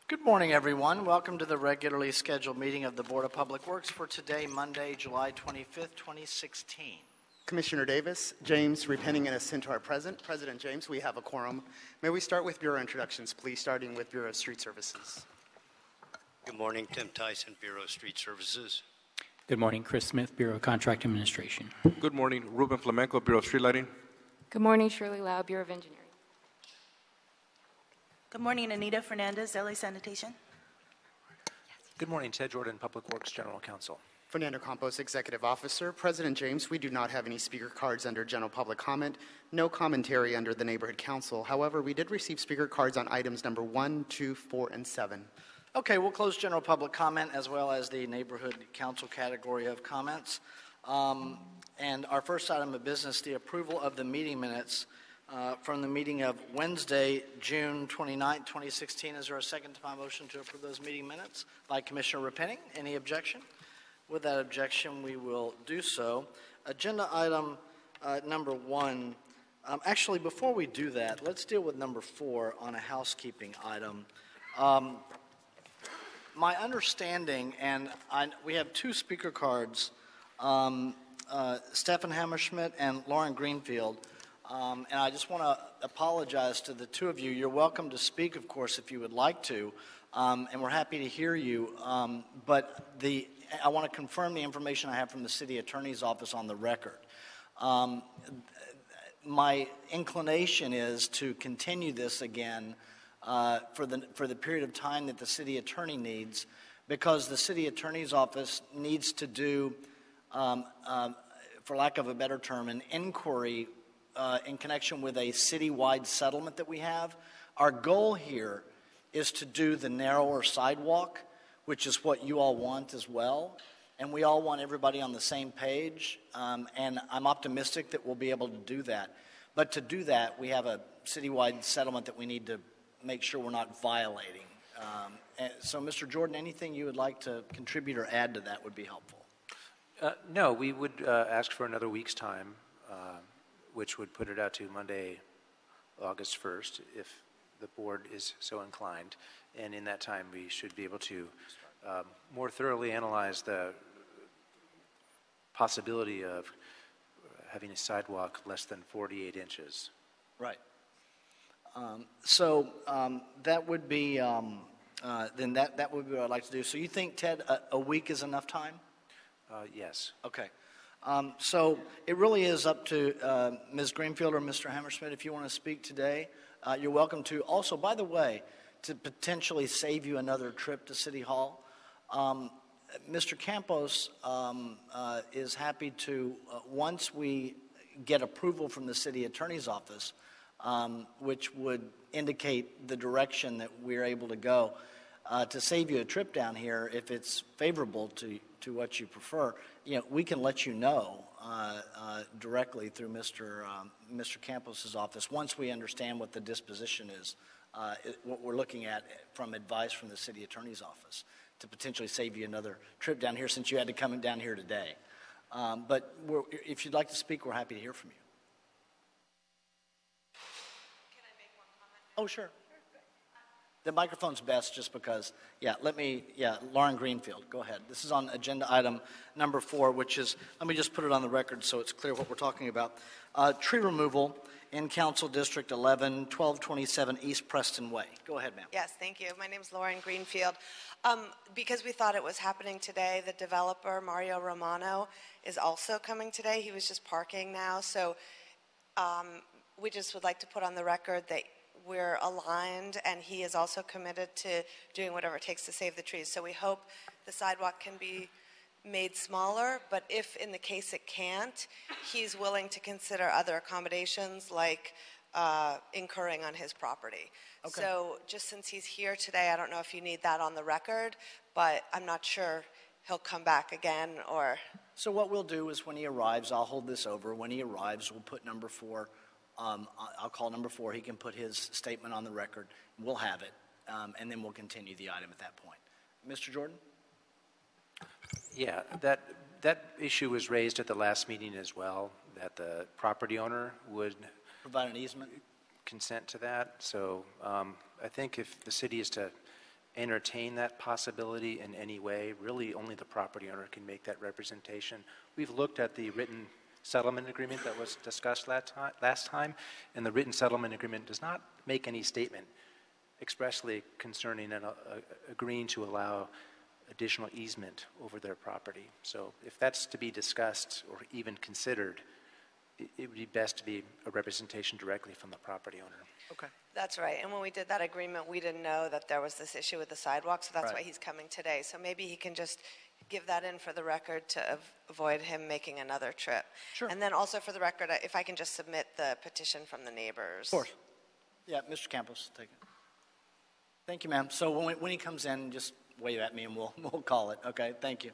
Good morning, everyone. Welcome to the regularly scheduled meeting of the Board of Public Works for today, Monday, July 25th, 2016. Commissioner Davis, James, repenting and assent are present. President James, we have a quorum. May we start with Bureau introductions, please, starting with Bureau of Street Services. Good morning, Tim Tyson, Bureau of Street Services. Good morning, Chris Smith, Bureau of Contract Administration. Good morning, Ruben Flamenco, Bureau of Street Lighting. Good morning, Shirley Lau, Bureau of Engineering. Good morning, Anita Fernandez, LA Sanitation. Good morning, Ted Jordan, Public Works General Counsel. Fernando Campos, Executive Officer. President James, we do not have any speaker cards under general public comment, no commentary under the Neighborhood Council. However, we did receive speaker cards on items number 1, 2, 4, and 7. Okay, we'll close general public comment as well as the Neighborhood Council category of comments. And our first item of business, the approval of the meeting minutes from the meeting of Wednesday, June 29, 2016. Is there a second to my motion to approve those meeting minutes by Commissioner Repenning? Any objection? With that objection, we will do so. Agenda item number 1. Actually, before we do that, let's deal with number 4 on a housekeeping item. My understanding, and we have 2 speaker cards, Stephen Hammerschmidt and Lauren Greenfield. And I just want to apologize to the 2 of you. You're welcome to speak, of course, if you would like to, and we're happy to hear you. But I want to confirm the information I have from the City Attorney's Office on the record. My inclination is to continue this again for the period of time that the City Attorney needs, because the City Attorney's Office needs to do, for lack of a better term, an inquiry in connection with a citywide settlement that we have. Our goal here is to do the narrower sidewalk, which is what you all want as well. And we all want everybody on the same page. And I'm optimistic that we'll be able to do that. But to do that, we have a citywide settlement that we need to make sure we're not violating. So, Mr. Jordan, anything you would like to contribute or add to that would be helpful. No, we would ask for another week's time, which would put it out to Monday, August 1st, if the board is so inclined. And in that time, we should be able to more thoroughly analyze the possibility of having a sidewalk less than 48 inches. Right. So that would be, then that would be what I'd like to do. So you think, Ted, a week is enough time? Yes. Okay. So it really is up to Ms. Greenfield or Mr. Hammerschmidt if you want to speak today. You're welcome to. Also, by the way, to potentially save you another trip to City Hall, Mr. Campos is happy to, once we get approval from the City Attorney's Office, which would indicate the direction that we're able to go, to save you a trip down here if it's favorable to what you prefer. We can let you know directly through Mr. Campos's office once we understand what the disposition is, what we're looking at from advice from the City Attorney's Office to potentially save you another trip down here since you had to come down here today. But if you'd like to speak, we're happy to hear from you. Can I make one comment? Oh, sure. The microphone's best just because, Lauren Greenfield, go ahead. This is on agenda item number 4, which is, let me just put it on the record so it's clear what we're talking about. Tree removal in Council District 11, 1227 East Preston Way. Go ahead, ma'am. Yes, thank you. My name is Lauren Greenfield. Because we thought it was happening today, the developer, Mario Romano, is also coming today. He was just parking now. So we just would like to put on the record that we're aligned, and he is also committed to doing whatever it takes to save the trees. So we hope the sidewalk can be made smaller, but if in the case it can't, he's willing to consider other accommodations like incurring on his property. Okay. So just since he's here today, I don't know if you need that on the record, but I'm not sure he'll come back again or... So what we'll do is when he arrives, I'll hold this over. When he arrives, we'll put number 4. I'll call number 4. He can put his statement on the record. We'll have it, and then we'll continue the item at that point. Mr. Jordan? Yeah, that issue was raised at the last meeting as well, that the property owner would provide an easement, consent to that. So I think if the city is to entertain that possibility in any way. Really, only the property owner can make that representation. We've looked at the written settlement agreement that was discussed last time, and the written settlement agreement does not make any statement expressly concerning agreeing to allow additional easement over their property. So if that's to be discussed or even considered, it would be best to be a representation directly from the property owner. Okay. That's right. And when we did that agreement, we didn't know that there was this issue with the sidewalk, so that's Right. why he's coming today. So maybe he can just give that in for the record to avoid him making another trip. Sure. And then also for the record, if I can just submit the petition from the neighbors. Of course. Yeah, Mr. Campos, take it. Thank you, ma'am. So when he comes in, just wave at me and we'll call it. Okay, thank you.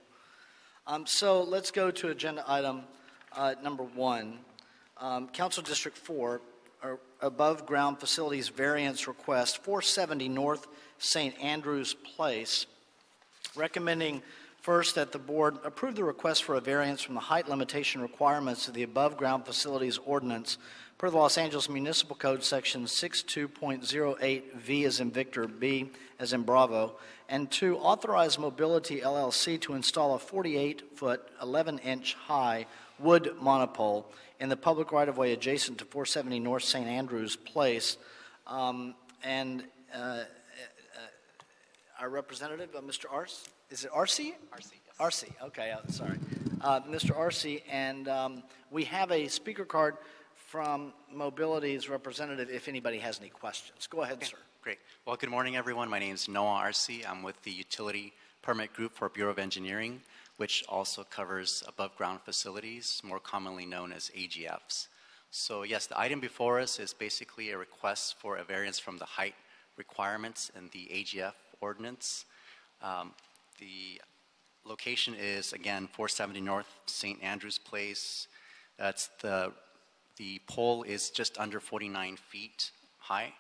So let's go to agenda item number 1. Council District 4, above ground facilities variance request, 470 North St. Andrews Place. Recommending first that the board approve the request for a variance from the height limitation requirements of the above ground facilities ordinance per the Los Angeles Municipal Code section 62.08 V as in Victor, B as in Bravo, and 2, authorize Mobility LLC to install a 48-foot, 11-inch high wood monopole in the public right-of-way adjacent to 470 North St. Andrews Place. Our representative, Mr. Arce, is it Arce? Arce, yes. Arce, okay, sorry. Mr. Arce, and we have a speaker card from Mobility's representative if anybody has any questions. Go ahead, sir. Great. Well, good morning, everyone. My name is Noah Arce. I'm with the Utility Permit Group for Bureau of Engineering, which also covers above-ground facilities, more commonly known as AGFs. So, yes, the item before us is basically a request for a variance from the height requirements in the AGF ordinance. The location is, again, 470 North St. Andrews Place. That's the pole is just under 49 feet high,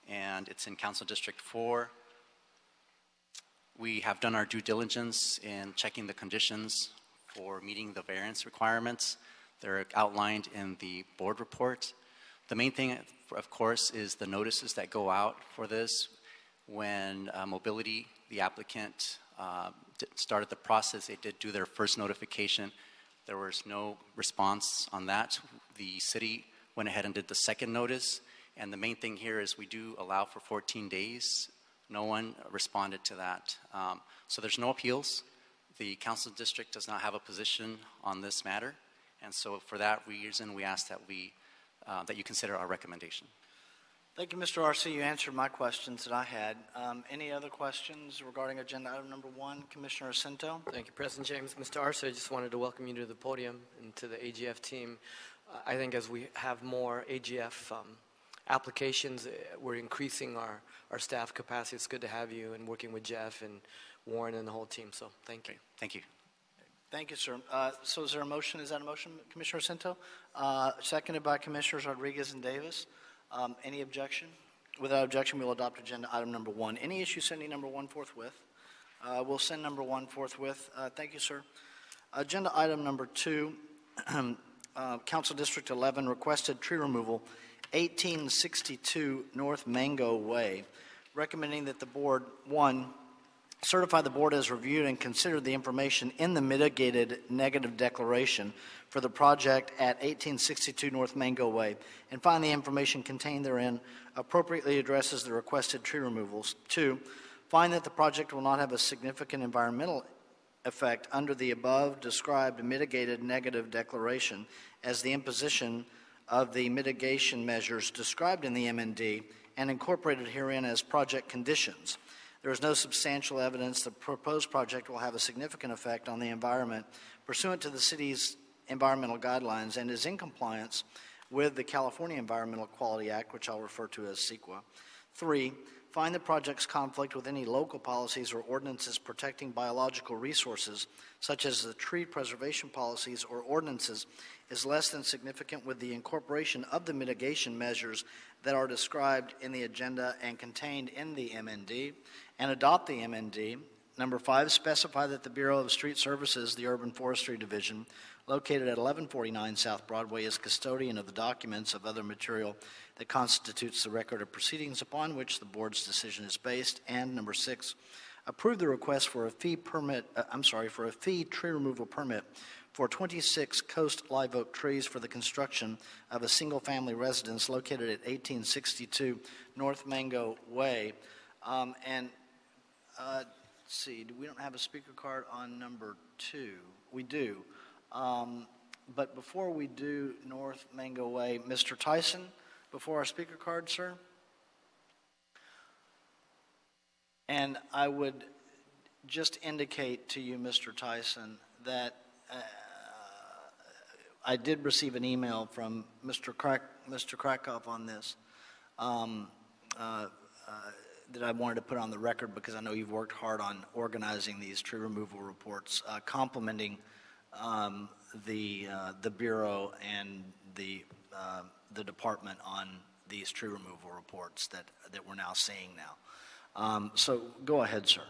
and it's in Council District 4. We have done our due diligence in checking the conditions for meeting the variance requirements. They're outlined in the board report. The main thing, of course, is the notices that go out for this. When Mobility, the applicant, started the process, they did do their first notification. There was no response on that. The city went ahead and did the second notice. And the main thing here is we do allow for 14 days. No one responded to that. So there's no appeals. The council district does not have a position on this matter. And so for that reason, we ask that that you consider our recommendation. Thank you, Mr. Arce. You answered my questions that I had. Any other questions regarding agenda item number 1? Commissioner Jacinto? Thank you, President James. Mr. Arce, I just wanted to welcome you to the podium and to the AGF team. I think as we have more AGF applications, we're increasing our staff capacity. It's good to have you and working with Jeff and Warren and the whole team. So thank you. Thank you. Thank you, sir. So is there a motion? Is that a motion, Commissioner Jacinto? Seconded by Commissioners Rodriguez and Davis. Any objection? Without objection, we'll adopt agenda item number 1. Any issue sending number 1 forthwith? We'll send number 1 forthwith. Thank you, sir. Agenda item number 2, Council District 11 requested tree removal, 1862 North Mango Way, recommending that the board, 1, certify the board has reviewed and considered the information in the mitigated negative declaration for the project at 1862 North Mango Way and find the information contained therein appropriately addresses the requested tree removals. 2, find that the project will not have a significant environmental effect under the above described mitigated negative declaration as the imposition of the mitigation measures described in the MND and incorporated herein as project conditions. There is no substantial evidence the proposed project will have a significant effect on the environment pursuant to the city's environmental guidelines and is in compliance with the California Environmental Quality Act, which I'll refer to as CEQA. 3, find the project's conflict with any local policies or ordinances protecting biological resources, such as the tree preservation policies or ordinances, is less than significant with the incorporation of the mitigation measures that are described in the agenda and contained in the MND, and adopt the MND. Number 5, specify that the Bureau of Street Services, the Urban Forestry Division, located at 1149 South Broadway, is custodian of the documents of other material that constitutes the record of proceedings upon which the board's decision is based. And number 6, approve the request for a fee tree removal permit for 26 coast live oak trees for the construction of a single-family residence located at 1862 North Mango Way. Let's see, we don't have a speaker card on number 2. We do. But before we do North Mango Way, Mr. Tyson, before our speaker card, sir. And I would just indicate to you, Mr. Tyson, that I did receive an email from Mr. Krakoff on this that I wanted to put on the record because I know you've worked hard on organizing these tree removal reports, complimenting the Bureau and the department on these tree removal reports that we're now seeing now. So go ahead, sir.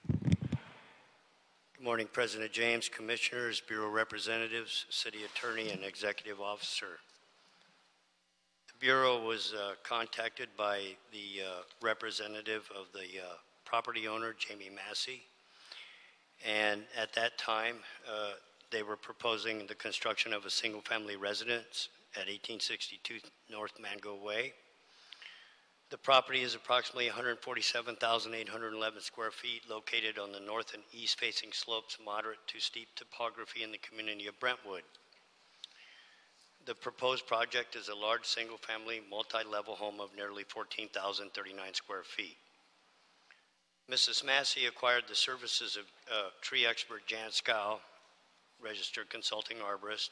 Good morning, President James, Commissioners, Bureau Representatives, City Attorney, and Executive Officer. The Bureau was contacted by the representative of the property owner, Jamie Massey, and at that time they were proposing the construction of a single-family residence at 1862 North Mango Way. The property is approximately 147,811 square feet, located on the north and east-facing slopes, moderate to steep topography in the community of Brentwood. The proposed project is a large single-family, multi-level home of nearly 14,039 square feet. Mrs. Massey acquired the services of tree expert Jan Scow, registered consulting arborist,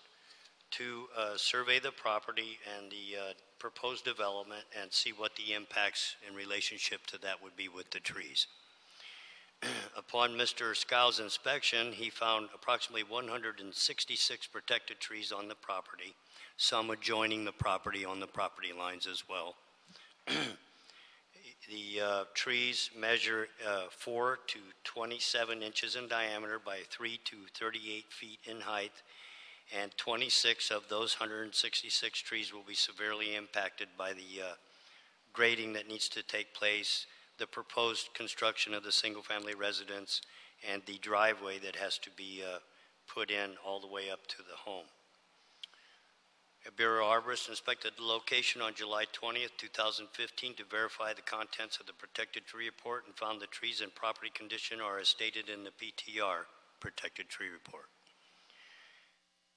to survey the property and the proposed development and see what the impacts in relationship to that would be with the trees. Upon Mr. Scow's inspection, he found approximately 166 protected trees on the property, some adjoining the property on the property lines as well. The trees measure 4 to 27 inches in diameter by 3 to 38 feet in height, and 26 of those 166 trees will be severely impacted by the grading that needs to take place, the proposed construction of the single-family residence, and the driveway that has to be put in all the way up to the home. A Bureau arborist inspected the location on July 20th, 2015 to verify the contents of the protected tree report and found the trees in property condition are as stated in the PTR, protected tree report.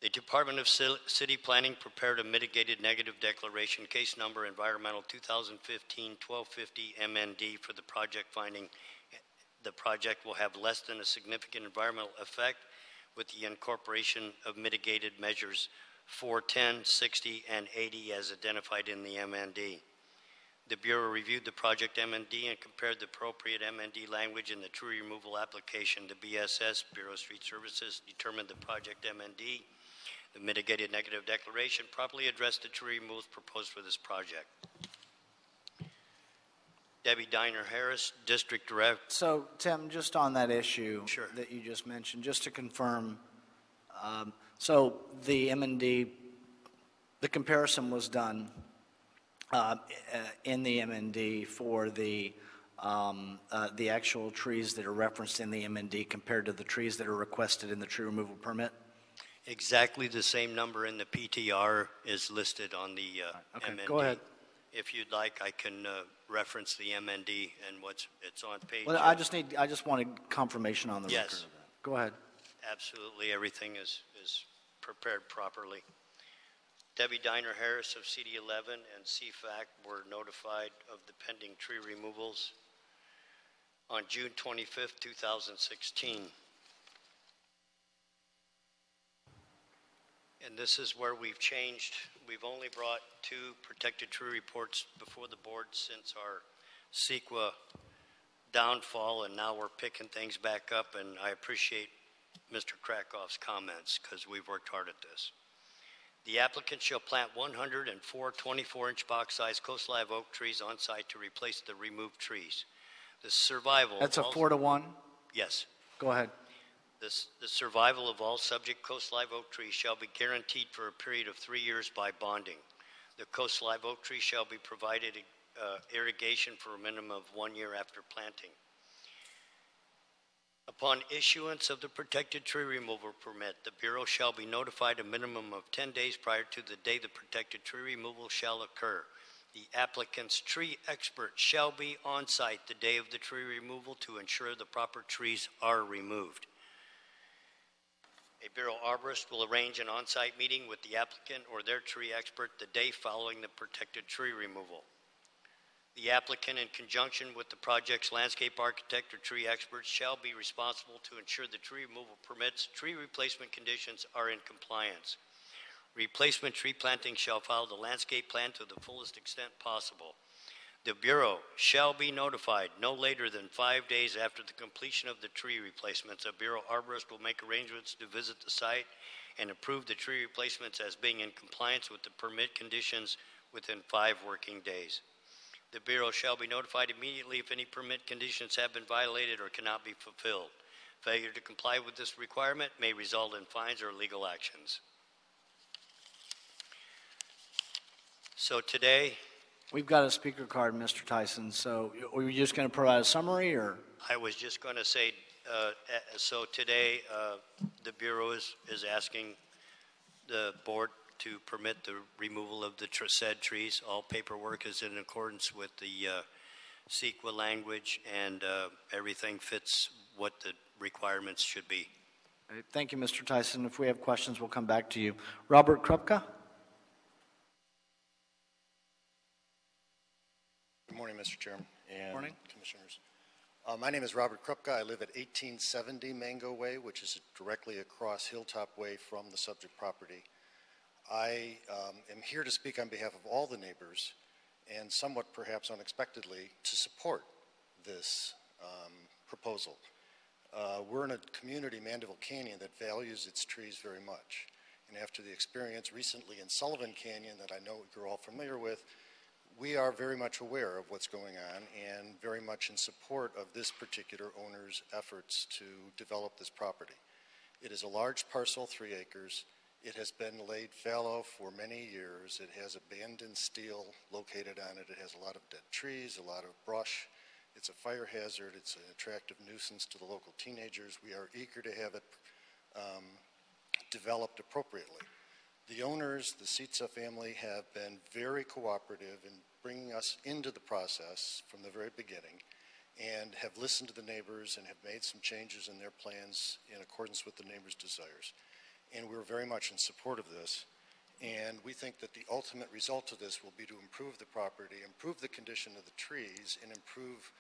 The Department of City Planning prepared a mitigated negative declaration, case number environmental 2015-1250 MND for the project, finding the project will have less than a significant environmental effect with the incorporation of mitigated measures 4, 10, 60, and 80 as identified in the MND. The Bureau reviewed the project MND and compared the appropriate MND language in the tree removal application. The BSS, Bureau of Street Services, determined the project MND, the mitigated negative declaration, properly addressed the tree removals proposed for this project. Debbie Diner-Harris, District Director. So, Tim, just on that issue Sure. that you just mentioned, just to confirm, so the MND, the comparison was done in the MND for the actual trees that are referenced in the MND compared to the trees that are requested in the tree removal permit? Exactly the same number in the PTR is listed on the Okay, MND. go ahead. If you'd like, I can reference the MND and it's on page. Well, I just wanted confirmation on the Yes. record of that. Go ahead. Absolutely, everything is prepared properly. Debbie Diner-Harris of CD11 and CFAC were notified of the pending tree removals on June 25th, 2016. And this is where we've changed. We've only brought 2 protected tree reports before the board since our CEQA downfall, and now we're picking things back up, and I appreciate Mr. Krakoff's comments because we've worked hard at this. The applicant shall plant 104 24-inch box-sized coast live oak trees on site to replace the removed trees. The survival. That's of a all- 4-to-1? Yes. Go ahead. The survival of all subject coast live oak trees shall be guaranteed for a period of 3 years by bonding. The coast live oak tree shall be provided irrigation for a minimum of 1 year after planting. Upon issuance of the protected tree removal permit, the Bureau shall be notified a minimum of 10 days prior to the day the protected tree removal shall occur. The applicant's tree expert shall be on site the day of the tree removal to ensure the proper trees are removed. A Bureau arborist will arrange an on-site meeting with the applicant or their tree expert the day following the protected tree removal. The applicant, in conjunction with the project's landscape architect or tree experts, shall be responsible to ensure the tree removal permits, tree replacement conditions are in compliance. Replacement tree planting shall follow the landscape plan to the fullest extent possible. The Bureau shall be notified no later than 5 days after the completion of the tree replacements. A Bureau arborist will make arrangements to visit the site and approve the tree replacements as being in compliance with the permit conditions within 5 working days. The Bureau shall be notified immediately if any permit conditions have been violated or cannot be fulfilled. Failure to comply with this requirement may result in fines or legal actions. So today, We've got a speaker card, Mr. Tyson, so are you just going to provide a summary, or? I was just going to say, so today the Bureau is asking the board to permit the removal of the said trees. All paperwork is in accordance with the CEQA language, and everything fits what the requirements should be. Thank you, Mr. Tyson. If we have questions, we'll come back to you. Robert Krupka? Good morning, Mr. Chairman and Morning. Commissioners. My name is Robert Krupka. I live at 1870 Mango Way, which is directly across Hilltop Way from the subject property. I am here to speak on behalf of all the neighbors and somewhat perhaps unexpectedly to support this proposal. We're in a community, Mandeville Canyon, that values its trees very much. And after the experience recently in Sullivan Canyon that I know you're all familiar with, we are very much aware of what's going on and very much in support of this particular owner's efforts to develop this property. It is a large parcel, 3 acres. It has been laid fallow for many years. It has abandoned steel located on it. It has a lot of dead trees, a lot of brush. It's a fire hazard. It's an attractive nuisance to the local teenagers. We are eager to have it developed appropriately. The owners, the Sitza family, have been very cooperative in bringing us into the process from the very beginning and have listened to the neighbors and have made some changes in their plans in accordance with the neighbors' desires. And we're very much in support of this. And we think that the ultimate result of this will be to improve the property, improve the condition of the trees, and improve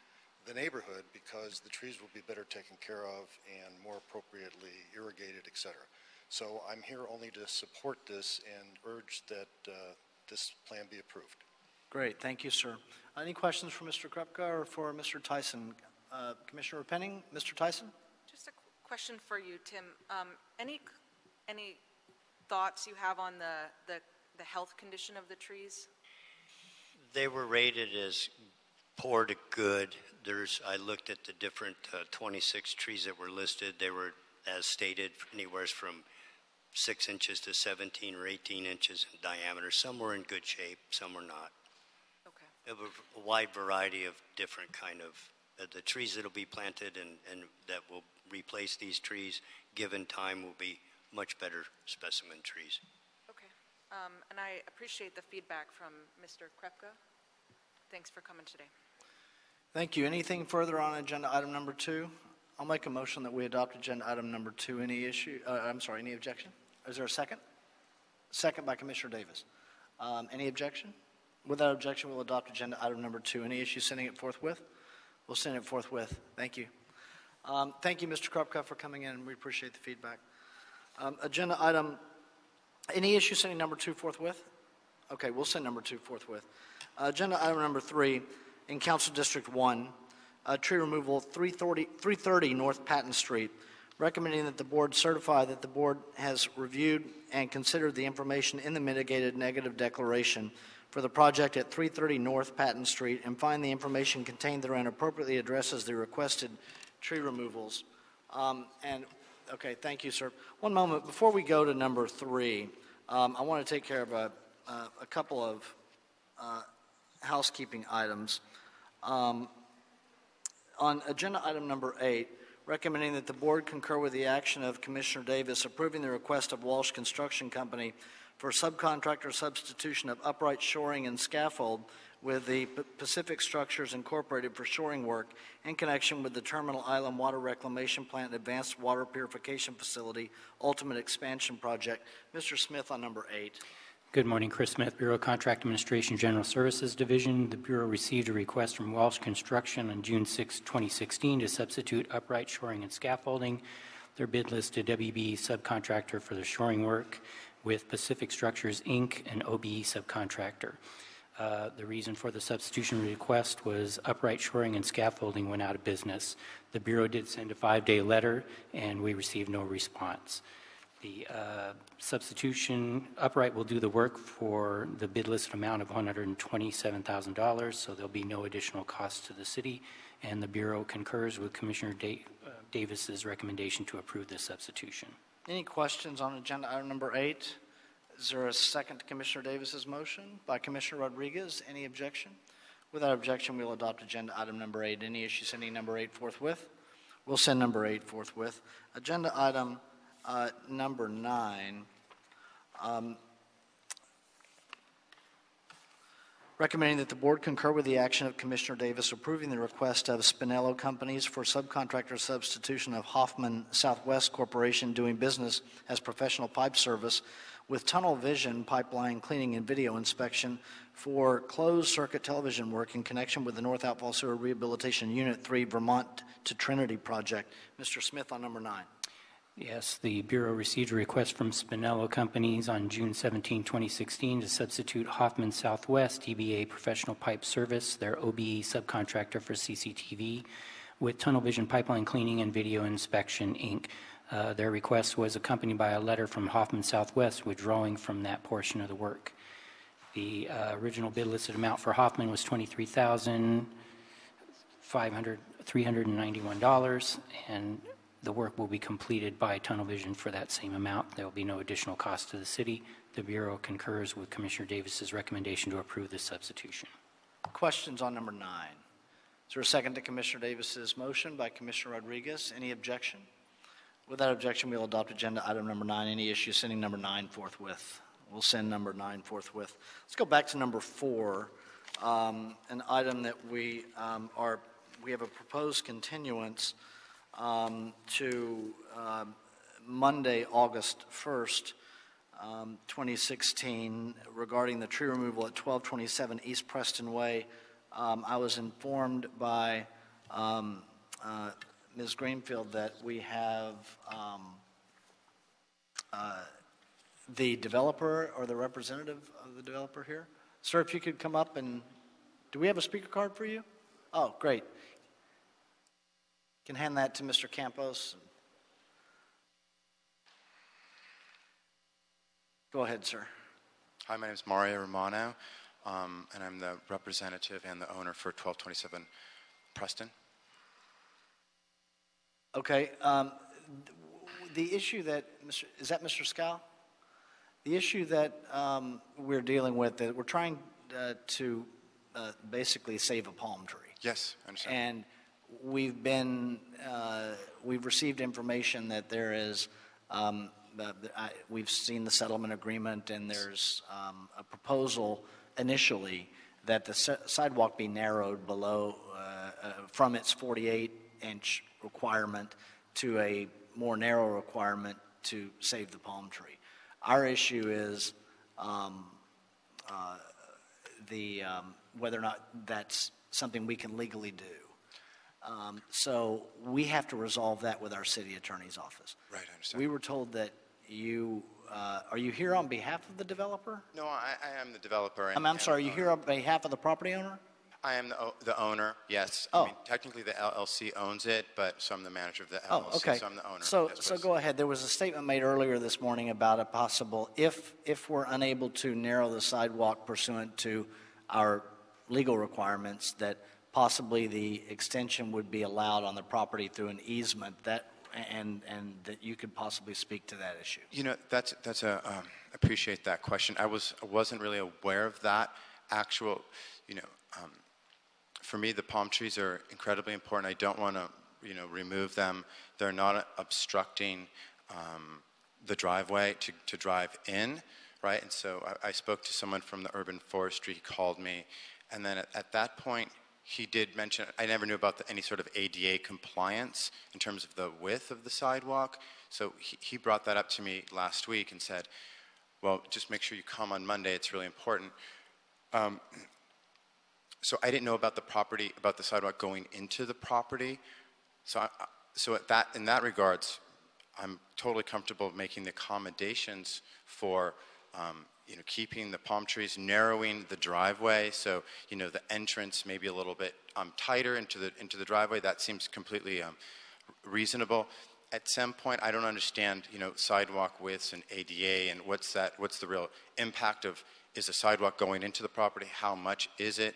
the neighborhood because the trees will be better taken care of and more appropriately irrigated, etc. So I'm here only to support this and urge that this plan be approved. Great, thank you, sir. Any questions for Mr. Krupka or for Mr. Tyson? Commissioner Penning, Mr. Tyson? Just a question for you, Tim. Any thoughts you have on the health condition of the trees? They were rated as poor to good. I looked at the different 26 trees that were listed. They were, as stated, anywhere from 6 inches to 17 or 18 inches in diameter. Some were in good shape, some were not. Okay. It was a wide variety of different kind of, the trees that will be planted and that will replace these trees, given time, will be much better specimen trees. Okay. And I appreciate the feedback from Mr. Krupka. Thanks for coming today. Thank you. Anything further on agenda item number 2? I'll make a motion that we adopt agenda item number 2. Any objection? Is there a second? Second by Commissioner Davis. Any objection? Without objection, we'll adopt agenda item number 2. Any issue sending it forthwith? We'll send it forthwith. Thank you. Thank you, Mr. Krupka, for coming in. We appreciate the feedback. Agenda item, any issue sending number 2 forthwith? Okay, we'll send number 2 forthwith. Agenda item number 3, in Council District 1, tree removal 330 North Patton Street, recommending that the board certify that the board has reviewed and considered the information in the mitigated negative declaration for the project at 330 North Patton Street and find the information contained therein appropriately addresses the requested tree removals. Okay, thank you, sir. One moment. Before we go to number 3, I want to take care of a couple of housekeeping items. On agenda item number 8, recommending that the board concur with the action of Commissioner Davis approving the request of Walsh Construction Company for subcontractor substitution of upright shoring and scaffold with the Pacific Structures Incorporated for shoring work in connection with the Terminal Island Water Reclamation Plant and Advanced Water Purification Facility Ultimate Expansion Project. Mr. Smith on number 8. Good morning, Chris Smith, Bureau of Contract Administration, General Services Division. The Bureau received a request from Walsh Construction on June 6, 2016 to substitute upright shoring and scaffolding. Their bid listed WB subcontractor for the shoring work with Pacific Structures, Inc., an OBE subcontractor. The reason for the substitution request was upright shoring and scaffolding went out of business. The Bureau did send a 5-day letter, and we received no response. The substitution upright will do the work for the bid listed amount of $127,000, so there'll be no additional cost to the city, and the Bureau concurs with Commissioner Davis's recommendation to approve this substitution. Any questions on agenda item number 8? Is there a second to Commissioner Davis's motion? By Commissioner Rodriguez. Any objection? Without objection, we'll adopt agenda item number 8. Any issue sending number 8 forthwith? We'll send number 8 forthwith. Agenda item number 9. Recommending that the board concur with the action of Commissioner Davis approving the request of Spinello Companies for subcontractor substitution of Hoffman Southwest Corporation doing business as professional pipe service with tunnel vision pipeline cleaning and video inspection for closed circuit television work in connection with the North Outfall Sewer Rehabilitation Unit 3 Vermont to Trinity project. Mr. Smith on number 9. Yes, the Bureau received a request from Spinello Companies on June 17, 2016 to substitute Hoffman Southwest DBA Professional Pipe Service, their OBE subcontractor for CCTV, with Tunnel Vision Pipeline Cleaning and Video Inspection, Inc. Their request was accompanied by a letter from Hoffman Southwest withdrawing from that portion of the work. The original bid listed amount for Hoffman was $23,391, and the work will be completed by Tunnel Vision for that same amount. There will be no additional cost to the city. The Bureau concurs with Commissioner Davis's recommendation to approve this substitution. Questions on number 9? Is there a second to Commissioner Davis's motion by Commissioner Rodriguez? Any objection? Without objection, we'll adopt agenda item number 9. Any issues sending number 9 forthwith? We'll send number 9 forthwith. Let's go back to number 4, an item that we have a proposed continuance to Monday, August 1st, 2016, regarding the tree removal at 1227 East Preston Way. I was informed by Ms. Greenfield that we have the developer or the representative of the developer here. Sir, if you could come up and, do we have a speaker card for you? Oh, great. Can hand that to Mr. Campos. Go ahead, sir. Hi, my name is Mario Romano, and I'm the representative and the owner for 1227 Preston. Okay. The issue that, is that Mr. Scow? The issue that we're dealing with, that we're trying to basically save a palm tree. Yes, I understand. And we've received information that there is, we've seen the settlement agreement, and there's a proposal initially that the sidewalk be narrowed below, from its 48-inch requirement to a more narrow requirement to save the palm tree. Our issue is whether or not that's something we can legally do. So we have to resolve that with our city attorney's office. Right, I understand. We were told that you, are you here on behalf of the developer? No, I am the developer. I'm sorry, are you here on behalf of the property owner? I am the owner, yes. Oh. I mean, technically the LLC owns it, but so I'm the manager of the LLC, Oh, okay. so I'm the owner. So, as so was. go ahead. There was a statement made earlier this morning about a possible, if we're unable to narrow the sidewalk pursuant to our legal requirements, that possibly the extension would be allowed on the property through an easement, and that you could possibly speak to that issue. You know, appreciate that question. I wasn't really aware of that actual, you know, for me, the palm trees are incredibly important. I don't want to, you know, remove them. They're not obstructing the driveway to drive in, right? And so I spoke to someone from the urban forestry. He called me, and then at that point, he did mention, I never knew about any sort of ADA compliance in terms of the width of the sidewalk. So he brought that up to me last week and said, well, just make sure you come on Monday. It's really important. So I didn't know about the sidewalk going into the property. So in that regards, I'm totally comfortable making the accommodations for, you know, keeping the palm trees, narrowing the driveway. So, you know, the entrance maybe a little bit tighter into the driveway. That seems completely reasonable. At some point, I don't understand, you know, sidewalk widths and ADA and what's the real impact of, is the sidewalk going into the property? How much is it?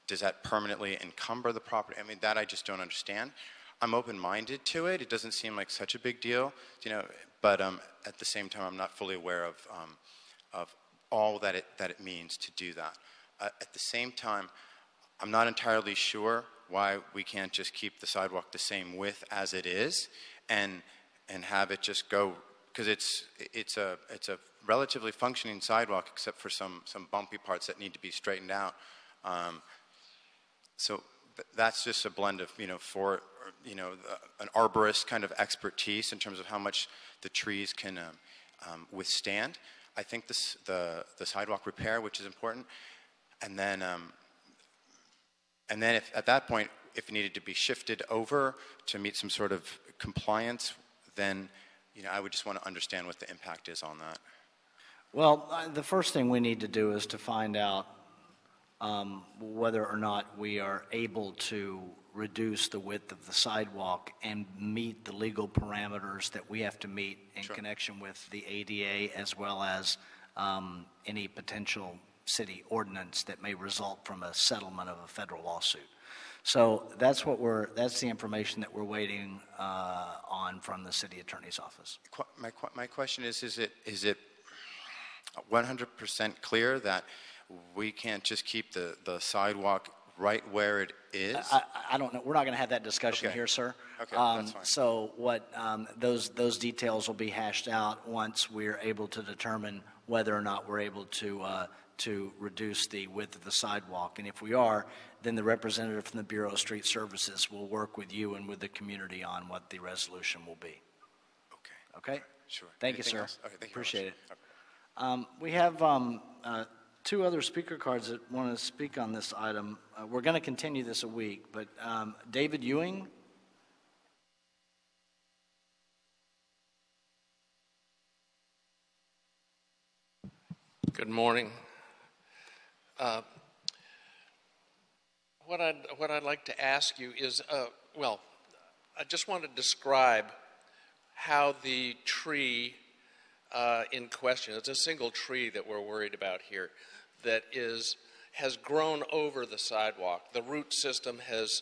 Does that permanently encumber the property? I mean, that I just don't understand. I'm open-minded to it. It doesn't seem like such a big deal, you know, but at the same time, I'm not fully aware of all that it means to do that. At the same time, I'm not entirely sure why we can't just keep the sidewalk the same width as it is and have it just go, because it's a relatively functioning sidewalk except for some bumpy parts that need to be straightened out. So that's just a blend of, you know, an arborist kind of expertise in terms of how much the trees can withstand. I think the sidewalk repair, which is important, and then if at that point, if it needed to be shifted over to meet some sort of compliance, then, you know, I would just want to understand what the impact is on that. Well, the first thing we need to do is to find out whether or not we are able to reduce the width of the sidewalk and meet the legal parameters that we have to meet in connection with the ADA, as well as any potential city ordinance that may result from a settlement of a federal lawsuit. So that's the information that we're waiting on from the city attorney's office. My question is it 100% clear that we can't just keep the sidewalk right where it is? I don't know. We're not going to have that discussion here, sir. Okay, that's fine. So what those details will be hashed out once we're able to determine whether or not we're able to reduce the width of the sidewalk. And if we are, then the representative from the Bureau of Street Services will work with you and with the community on what the resolution will be. Okay. Okay? Sure. Thank Anything you, sir. else? Okay, thank you Appreciate very much. it. We have two other speaker cards that want to speak on this item. We're going to continue this a week, but David Ewing. Good morning. What I'd like to ask you is, I just want to describe how the tree in question, it's a single tree that we're worried about here, that has grown over the sidewalk. The root system has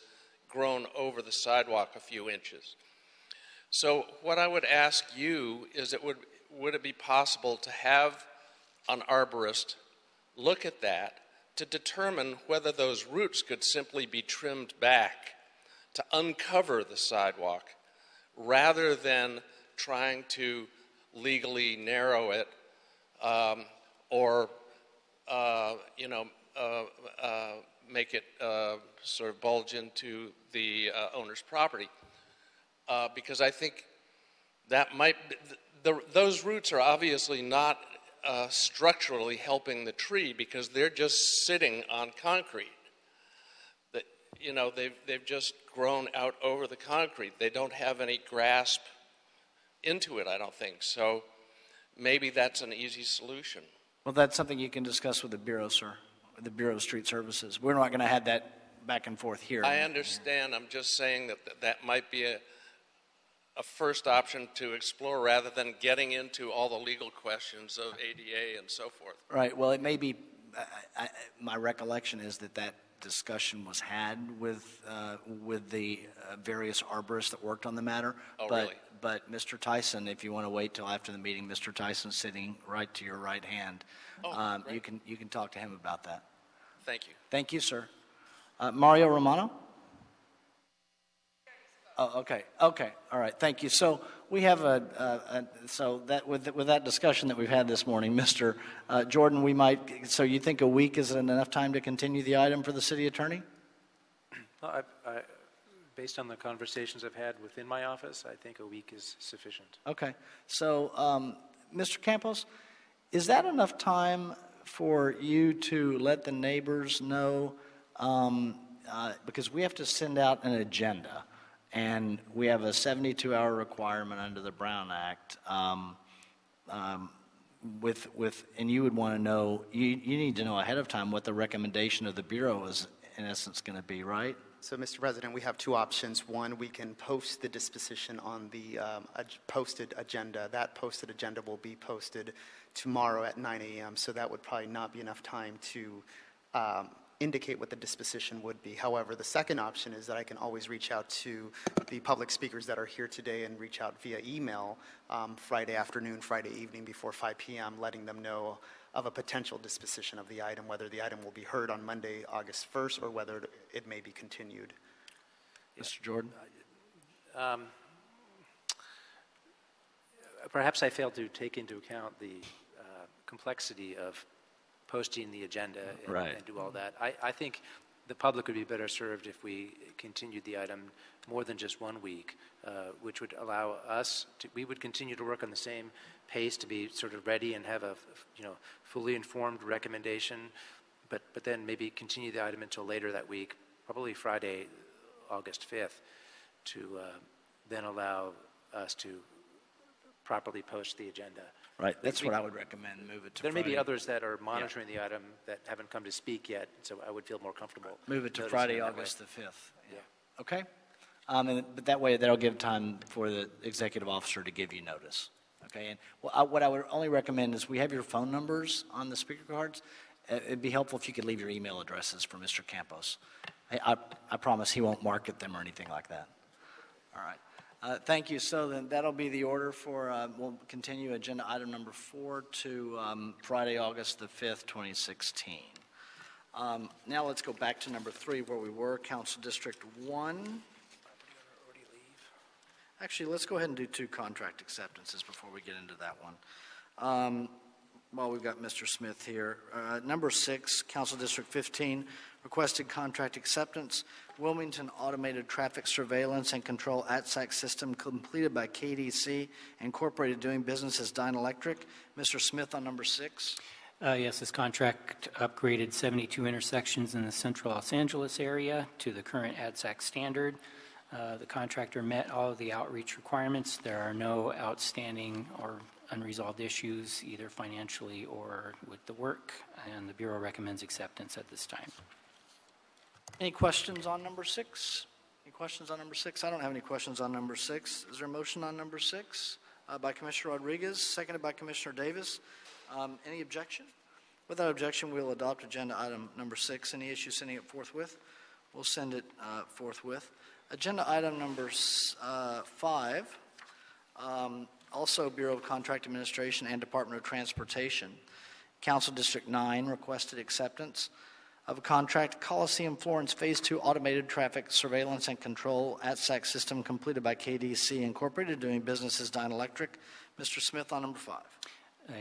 grown over the sidewalk a few inches. So what I would ask you is, would it be possible to have an arborist look at that to determine whether those roots could simply be trimmed back to uncover the sidewalk rather than trying to legally narrow it or make it sort of bulge into the owner's property. Because I think that those roots are obviously not structurally helping the tree, because they're just sitting on concrete. That, you know, they've just grown out over the concrete. They don't have any grasp into it, I don't think. So maybe that's an easy solution. Well, that's something you can discuss with the Bureau, sir. the Bureau of Street Services. We're not going to have that back and forth here. I understand. I'm just saying that might be a first option to explore rather than getting into all the legal questions of ADA and so forth. Right. Well, it may be, my recollection is that discussion was had with the various arborists that worked on the matter. Oh, but, really? But Mr. Tyson, if you want to wait till after the meeting, Mr. Tyson's sitting right to your right hand. Oh, great. You can talk to him about that. Thank you. Thank you, sir. Mario Romano? Oh, okay. Okay. All right. Thank you. So we have with that discussion that we've had this morning, Mr. Jordan, so you think a week is enough time to continue the item for the city attorney? Well, based on the conversations I've had within my office, I think a week is sufficient. Okay. So, Mr. Campos, is that enough time for you to let the neighbors know? Because we have to send out an agenda. And we have a 72-hour requirement under the Brown Act. And you would want to know, you need to know ahead of time what the recommendation of the Bureau is, in essence, going to be, right? So, Mr. President, we have two options. One, we can post the disposition on the posted agenda. That posted agenda will be posted tomorrow at 9 a.m., so that would probably not be enough time to indicate what the disposition would be. However, the second option is that I can always reach out to the public speakers that are here today and reach out via email Friday afternoon, Friday evening before 5 p.m., letting them know of a potential disposition of the item, whether the item will be heard on Monday, August 1st, or whether it may be continued. Mr. Jordan? Perhaps I failed to take into account the complexity of posting the agenda and do all that. I think the public would be better served if we continued the item more than just 1 week, which would allow us we would continue to work on the same pace to be sort of ready and have a fully informed recommendation, but then maybe continue the item until later that week, probably Friday, August 5th, to then allow us to properly post the agenda. Right, that's what I would recommend, move it to There Friday. may be others that are monitoring the item that haven't come to speak yet, so I would feel more comfortable. Move it to noticing Friday, it that August way. the 5th. Yeah. Okay? But that way, that'll give time for the executive officer to give you notice. Okay? And what I would only recommend is we have your phone numbers on the speaker cards. It'd be helpful if you could leave your email addresses for Mr. Campos. I promise he won't market them or anything like that. All right. Thank you. So then that'll be the order for, we'll continue agenda item number 4 to Friday, August the 5th, 2016. Now let's go back to number 3 where we were, Council District 1. Actually, let's go ahead and do 2 contract acceptances before we get into that one. While we've got Mr. Smith here. Number 6, Council District 15, requested contract acceptance, Wilmington Automated Traffic Surveillance and Control ATSAC System completed by KDC, Incorporated, doing business as Dyne Electric. Mr. Smith on number 6. Yes, this contract upgraded 72 intersections in the central Los Angeles area to the current ADSAC standard. The contractor met all of the outreach requirements. There are no outstanding or unresolved issues, either financially or with the work, and the Bureau recommends acceptance at this time. Any questions on number 6? Any questions on number 6? I don't have any questions on number 6. Is there a motion on number 6 by Commissioner Rodriguez, seconded by Commissioner Davis? Any objection? Without objection, we'll adopt agenda item number 6. Any issue sending it forthwith? We'll send it forthwith. Agenda item number 5, also Bureau of Contract Administration and Department of Transportation. Council District 9 requested acceptance of a contract, Coliseum Florence Phase 2 Automated Traffic Surveillance and Control ATSAC System completed by KDC Incorporated, doing business as Dyne Electric. Mr. Smith on number 5.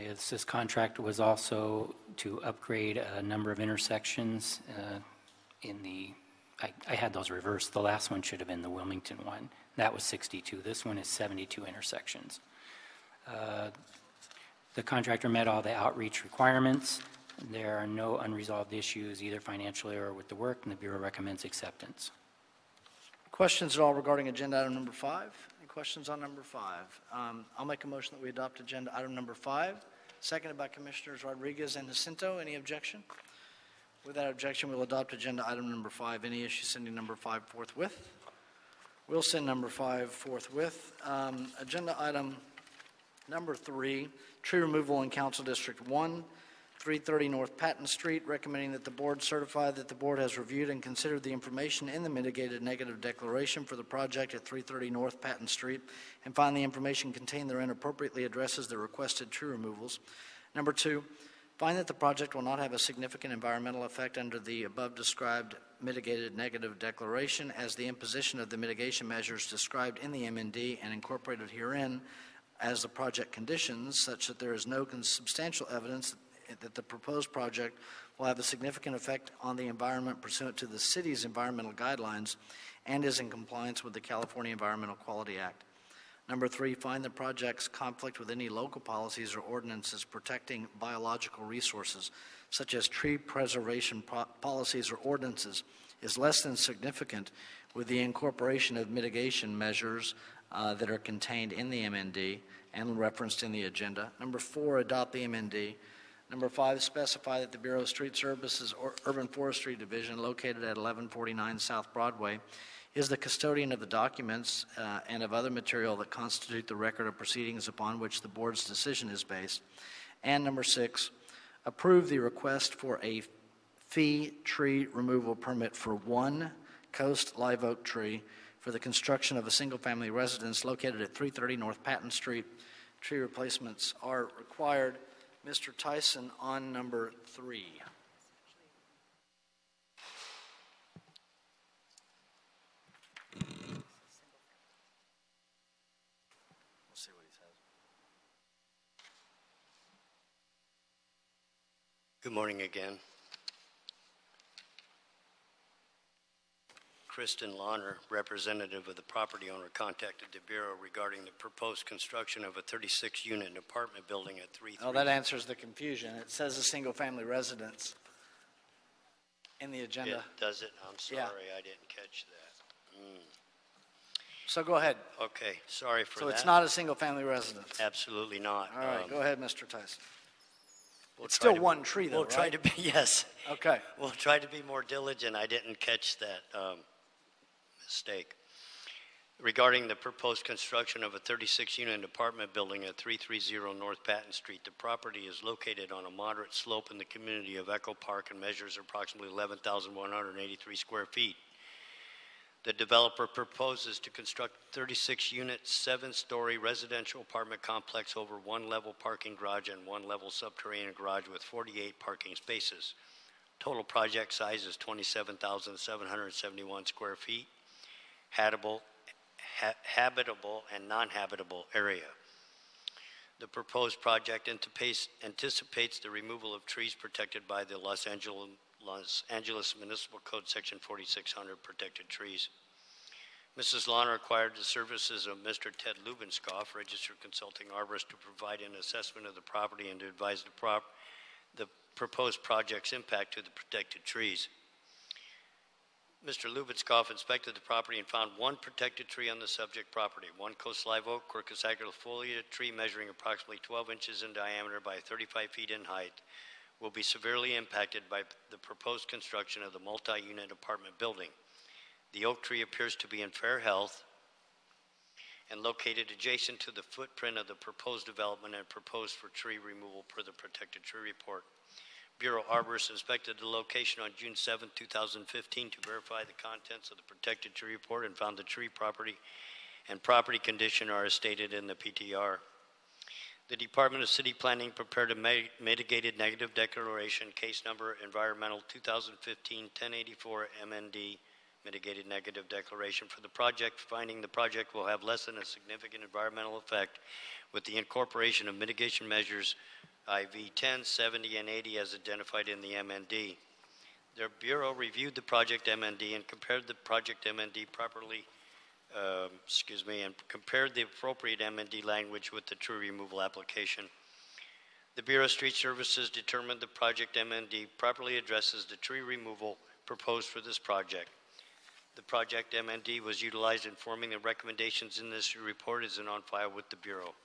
Yes, this contract was also to upgrade a number of intersections I had those reversed. The last one should have been the Wilmington one. That was 62. This one is 72 intersections. The contractor met all the outreach requirements. There are no unresolved issues, either financially or with the work, and the Bureau recommends acceptance. Questions at all regarding agenda item number 5? Any questions on number 5? I'll make a motion that we adopt agenda item number 5, seconded by Commissioners Rodriguez and Jacinto. Any objection? Without objection, we'll adopt agenda item number 5. Any issue sending number 5 forthwith? We'll send number 5 forthwith. Agenda item number 3, tree removal in Council District 1, 330 North Patton Street, recommending that the board certify that the board has reviewed and considered the information in the mitigated negative declaration for the project at 330 North Patton Street and find the information contained therein appropriately addresses the requested tree removals. Number 2, find that the project will not have a significant environmental effect under the above described mitigated negative declaration, as the imposition of the mitigation measures described in the MND and incorporated herein as the project conditions, such that there is no substantial evidence that the proposed project will have a significant effect on the environment pursuant to the city's environmental guidelines and is in compliance with the California Environmental Quality Act. Number 3, find the project's conflict with any local policies or ordinances protecting biological resources, such as tree preservation policies or ordinances, is less than significant with the incorporation of mitigation measures that are contained in the MND and referenced in the agenda. Number 4, adopt the MND. Number 5, specify that the Bureau of Street Services or Urban Forestry Division, located at 1149 South Broadway, is the custodian of the documents and of other material that constitute the record of proceedings upon which the board's decision is based. And number 6, approve the request for a fee tree removal permit for one coast live oak tree for the construction of a single-family residence located at 330 North Patton Street. Tree replacements are required. Mr. Tyson on number 3. We'll see what he says. Good morning again. Kristen Lahner, representative of the property owner, contacted the Bureau regarding the proposed construction of a 36-unit apartment building at 330. Oh, that answers the confusion. It says a single-family residence in the agenda. It does it? I'm sorry, Yeah. I didn't catch that. So go ahead. Okay, sorry for that. So it's not a single-family residence? Absolutely not. All right, go ahead, Mr. Tyson. We'll It's try still to one tree, though, We'll try right? to be, yes. Okay. We'll try to be more diligent. I didn't catch that mistake. Regarding the proposed construction of a 36-unit apartment building at 330 North Patton Street, the property is located on a moderate slope in the community of Echo Park and measures approximately 11,183 square feet. The developer proposes to construct a 36-unit, 7-story residential apartment complex over one-level parking garage and one-level subterranean garage with 48 parking spaces. Total project size is 27,771 square feet. Habitable and non-habitable area. The proposed project anticipates the removal of trees protected by the Los Angeles Municipal Code Section 4600 protected trees. Mrs. Lahner acquired the services of Mr. Ted Lubenskoff, registered consulting arborist, to provide an assessment of the property and to advise the proposed project's impact to the protected trees. Mr. Lubenskoff inspected the property and found one protected tree on the subject property, one coast live oak, Quercus agrifolia tree measuring approximately 12 inches in diameter by 35 feet in height, will be severely impacted by the proposed construction of the multi-unit apartment building. The oak tree appears to be in fair health and located adjacent to the footprint of the proposed development and proposed for tree removal per the protected tree report. Bureau Arborist inspected the location on June 7, 2015 to verify the contents of the protected tree report and found the tree property and property condition are as stated in the PTR. The Department of City Planning prepared a mitigated negative declaration, case number environmental 2015-1084 MND, mitigated negative declaration for the project, finding the project will have less than a significant environmental effect with the incorporation of mitigation measures IV 10, 70, and 80 as identified in the MND. The Bureau reviewed the project MND and compared the project MND and compared the appropriate MND language with the tree removal application. The Bureau of Street Services determined the project MND properly addresses the tree removal proposed for this project. The project MND was utilized in forming the recommendations in this report as and on file with the Bureau.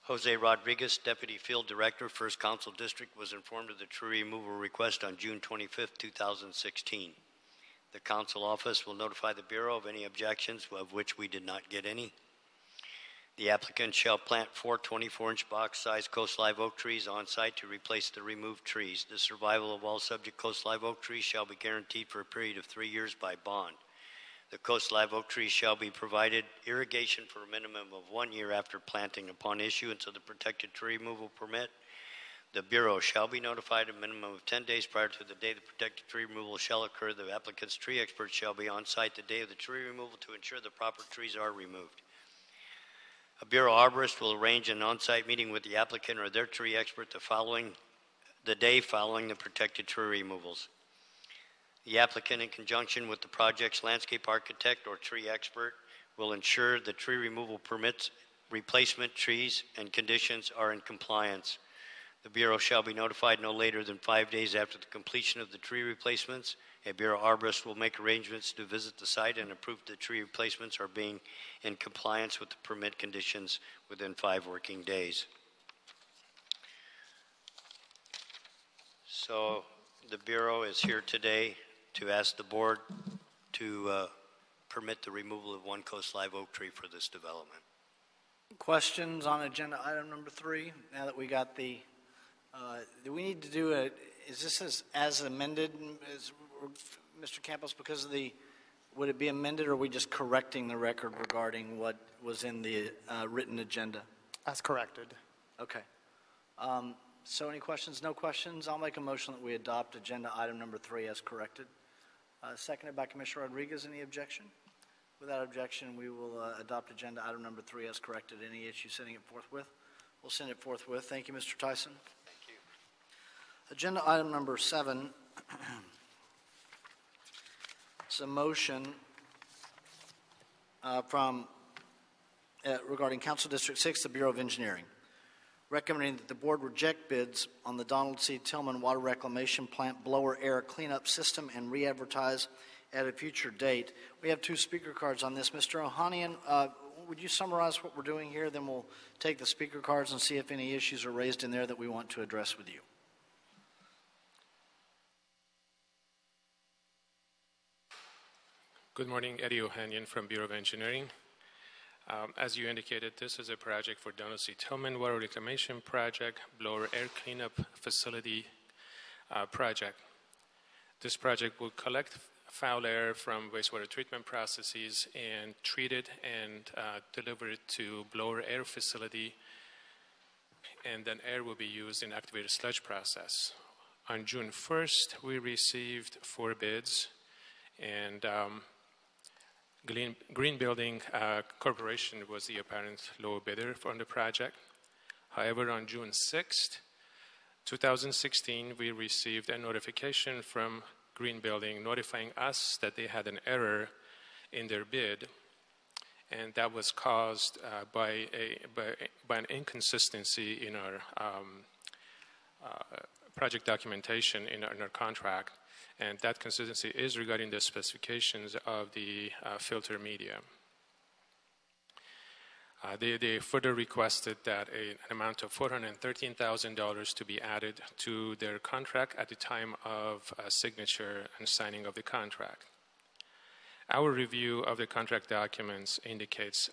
Jose Rodriguez, Deputy Field Director, 1st Council District, was informed of the tree removal request on June 25, 2016. The Council Office will notify the Bureau of any objections, of which we did not get any. The applicant shall plant 4 24-inch box-sized coast live oak trees on site to replace the removed trees. The survival of all subject coast live oak trees shall be guaranteed for a period of 3 years by bond. The coast live oak trees shall be provided irrigation for a minimum of 1 year after planting. Upon issuance of the protected tree removal permit, the Bureau shall be notified a minimum of 10 days prior to the day the protected tree removal shall occur. The applicant's tree expert shall be on site the day of the tree removal to ensure the proper trees are removed. A Bureau arborist will arrange an on-site meeting with the applicant or their tree expert the day following the protected tree removals. The applicant, in conjunction with the project's landscape architect or tree expert, will ensure the tree removal permits, replacement trees, and conditions are in compliance. The Bureau shall be notified no later than 5 days after the completion of the tree replacements. A Bureau arborist will make arrangements to visit the site and approve the tree replacements are being in compliance with the permit conditions within 5 working days. So the Bureau is here today to ask the board to permit the removal of 1 coast live oak tree for this development. Questions on agenda item number 3? Now that we got the, do we need to do is this as amended, Mr. Campos, because of would it be amended, or are we just correcting the record regarding what was in the written agenda? As corrected. Okay. So any questions? No questions? I'll make a motion that we adopt agenda item number 3 as corrected. Seconded by Commissioner Rodriguez. Any objection? Without objection, we will adopt agenda item number 3 as corrected. Any issue sending it forthwith? We'll send it forthwith. Thank you, Mr. Tyson. Thank you. Agenda item number 7. It's a motion regarding Council District 6, the Bureau of Engineering, recommending that the board reject bids on the Donald C. Tillman Water Reclamation Plant blower air cleanup system and re-advertise at a future date. We have 2 speaker cards on this. Mr. Ohanian, would you summarize what we're doing here? Then we'll take the speaker cards and see if any issues are raised in there that we want to address with you. Good morning, Eddie Ohanian from Bureau of Engineering. As you indicated, this is a project for Donald C. Tillman Water Reclamation Project, blower air cleanup facility project. This project will collect foul air from wastewater treatment processes and treat it and deliver it to blower air facility, and then air will be used in activated sludge process. On June 1st, we received 4 bids, and Green Building Corporation was the apparent low bidder on the project. However, on June 6th, 2016, we received a notification from Green Building notifying us that they had an error in their bid, and that was caused by an inconsistency in our project documentation in our contract. And that consistency is regarding the specifications of the filter media. They further requested that an amount of $413,000 to be added to their contract at the time of signature and signing of the contract. Our review of the contract documents indicates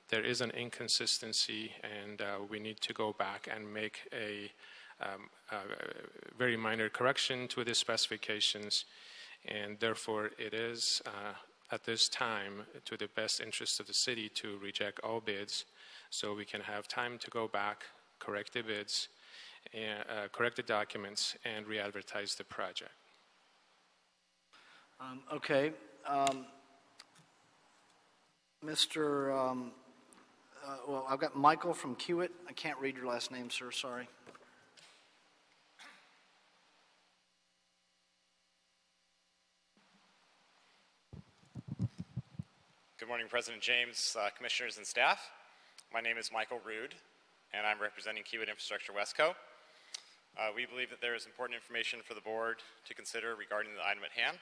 there is an inconsistency, and we need to go back and make a very minor correction to the specifications, and therefore it is at this time to the best interest of the city to reject all bids, so we can have time to go back, correct the bids, and correct the documents, and re-advertise the project. Okay. Well, I've got Michael from Kiewit. I can't read your last name, sir. Sorry. Good morning, President James, commissioners, and staff. My name is Michael Rude, and I'm representing Kiewit Infrastructure Westco. We believe that there is important information for the board to consider regarding the item at hand.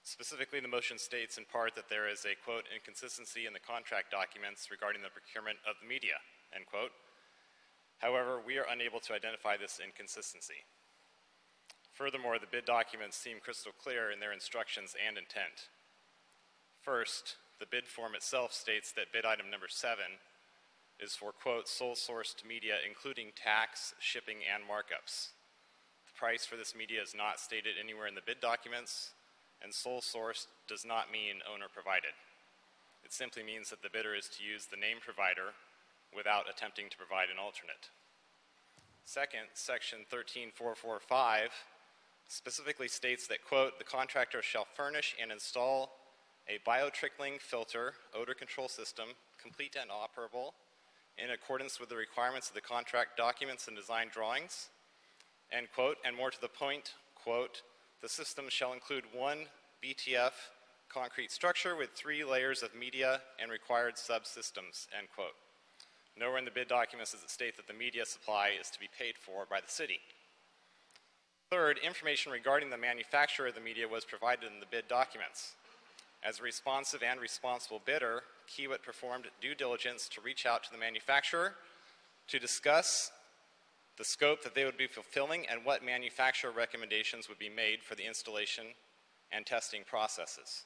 Specifically, the motion states in part that there is a, quote, inconsistency in the contract documents regarding the procurement of the media, end quote. However, we are unable to identify this inconsistency. Furthermore, the bid documents seem crystal clear in their instructions and intent. First, the bid form itself states that bid item number 7 is for, quote, sole sourced media including tax, shipping, and markups. The price for this media is not stated anywhere in the bid documents, and sole sourced does not mean owner provided. It simply means that the bidder is to use the name provider without attempting to provide an alternate. Second, section 13445 specifically states that, quote, the contractor shall furnish and install a biotrickling filter odor control system, complete and operable, in accordance with the requirements of the contract documents and design drawings, end quote, and more to the point, quote, the system shall include one BTF concrete structure with 3 layers of media and required subsystems, end quote. Nowhere in the bid documents does it state that the media supply is to be paid for by the city. Third, information regarding the manufacturer of the media was provided in the bid documents. As a responsive and responsible bidder, Kiewit performed due diligence to reach out to the manufacturer to discuss the scope that they would be fulfilling and what manufacturer recommendations would be made for the installation and testing processes.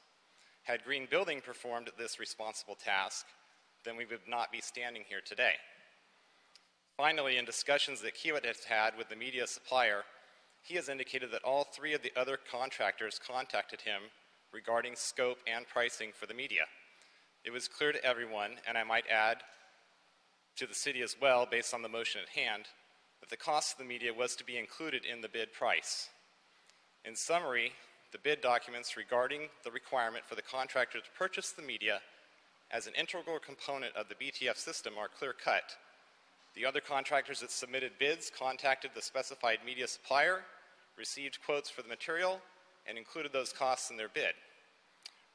Had Green Building performed this responsible task, then we would not be standing here today. Finally, in discussions that Kiewit has had with the media supplier, he has indicated that all 3 of the other contractors contacted him regarding scope and pricing for the media. It was clear to everyone, and I might add to the city as well, based on the motion at hand, that the cost of the media was to be included in the bid price. In summary, the bid documents regarding the requirement for the contractor to purchase the media as an integral component of the BTF system are clear-cut. The other contractors that submitted bids contacted the specified media supplier, received quotes for the material, and included those costs in their bid.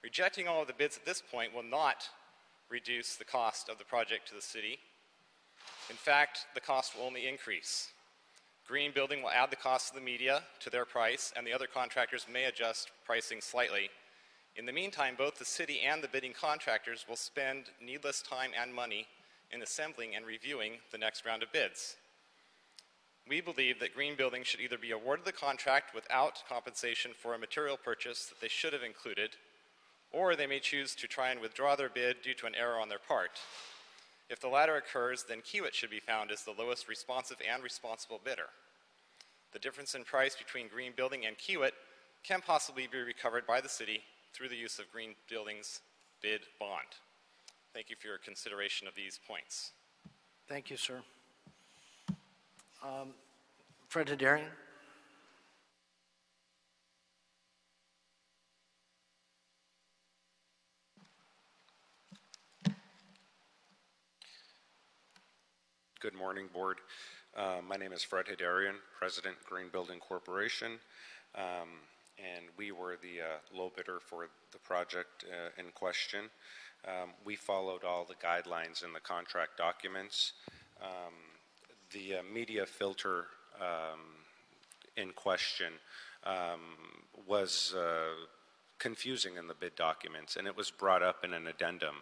Rejecting all of the bids at this point will not reduce the cost of the project to the city. In fact, the cost will only increase. Green Building will add the cost of the media to their price, and the other contractors may adjust pricing slightly. In the meantime, both the city and the bidding contractors will spend needless time and money in assembling and reviewing the next round of bids. We believe that Green Building should either be awarded the contract without compensation for a material purchase that they should have included, or they may choose to try and withdraw their bid due to an error on their part. If the latter occurs, then Kiewit should be found as the lowest responsive and responsible bidder. The difference in price between Green Building and Kiewit can possibly be recovered by the city through the use of Green Building's bid bond. Thank you for your consideration of these points. Thank you, sir. Fred Hadarian. Good morning, Board. My name is Fred Hadarian, President, Green Building Corporation, and we were the low bidder for the project in question. We followed all the guidelines in the contract documents. The media filter in question was confusing in the bid documents, and it was brought up in an addendum.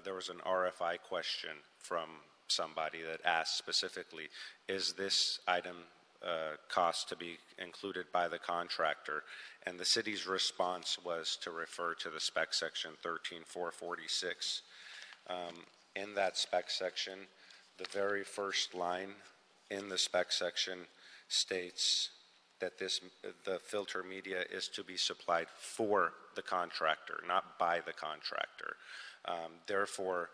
There was an RFI question from somebody that asked specifically, is this item cost to be included by the contractor? And the city's response was to refer to the spec section 13446. In that spec section, the very first line in the spec section states that the filter media is to be supplied for the contractor, not by the contractor. Therefore,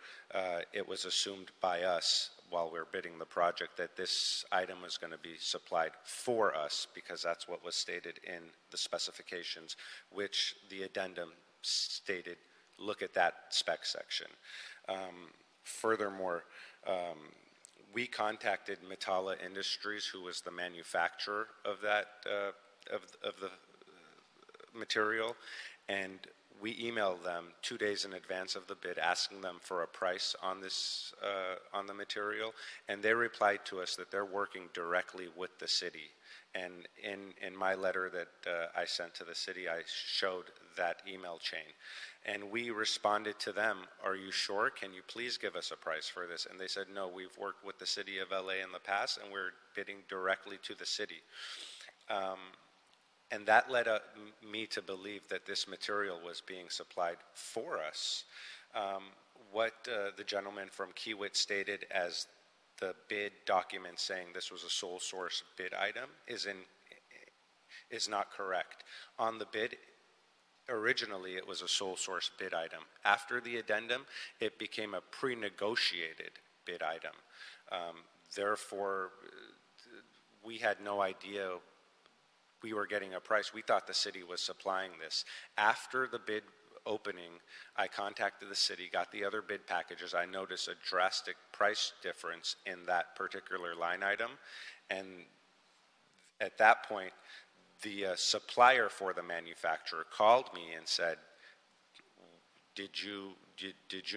it was assumed by us while we were bidding the project that this item was going to be supplied for us, because that's what was stated in the specifications, which the addendum stated, look at that spec section. Furthermore, we contacted Metalla Industries, who was the manufacturer of that of the material, And we emailed them 2 days in advance of the bid, asking them for a price on this, on the material, and they replied to us that they're working directly with the city. And in my letter that I sent to the city, I showed that email chain. And we responded to them, are you sure? Can you please give us a price for this? And they said, no, we've worked with the city of LA in the past, and we're bidding directly to the city. And that led me to believe that this material was being supplied for us. What the gentleman from Kiewit stated as the bid document saying this was a sole source bid item is not correct. On the bid, originally it was a sole source bid item. After the addendum, it became a pre-negotiated bid item. Therefore, we had no idea we were getting a price. We thought the city was supplying this. After the bid opening, I contacted the city, got the other bid packages. I noticed a drastic price difference in that particular line item. And at that point, the supplier for the manufacturer called me and said, did you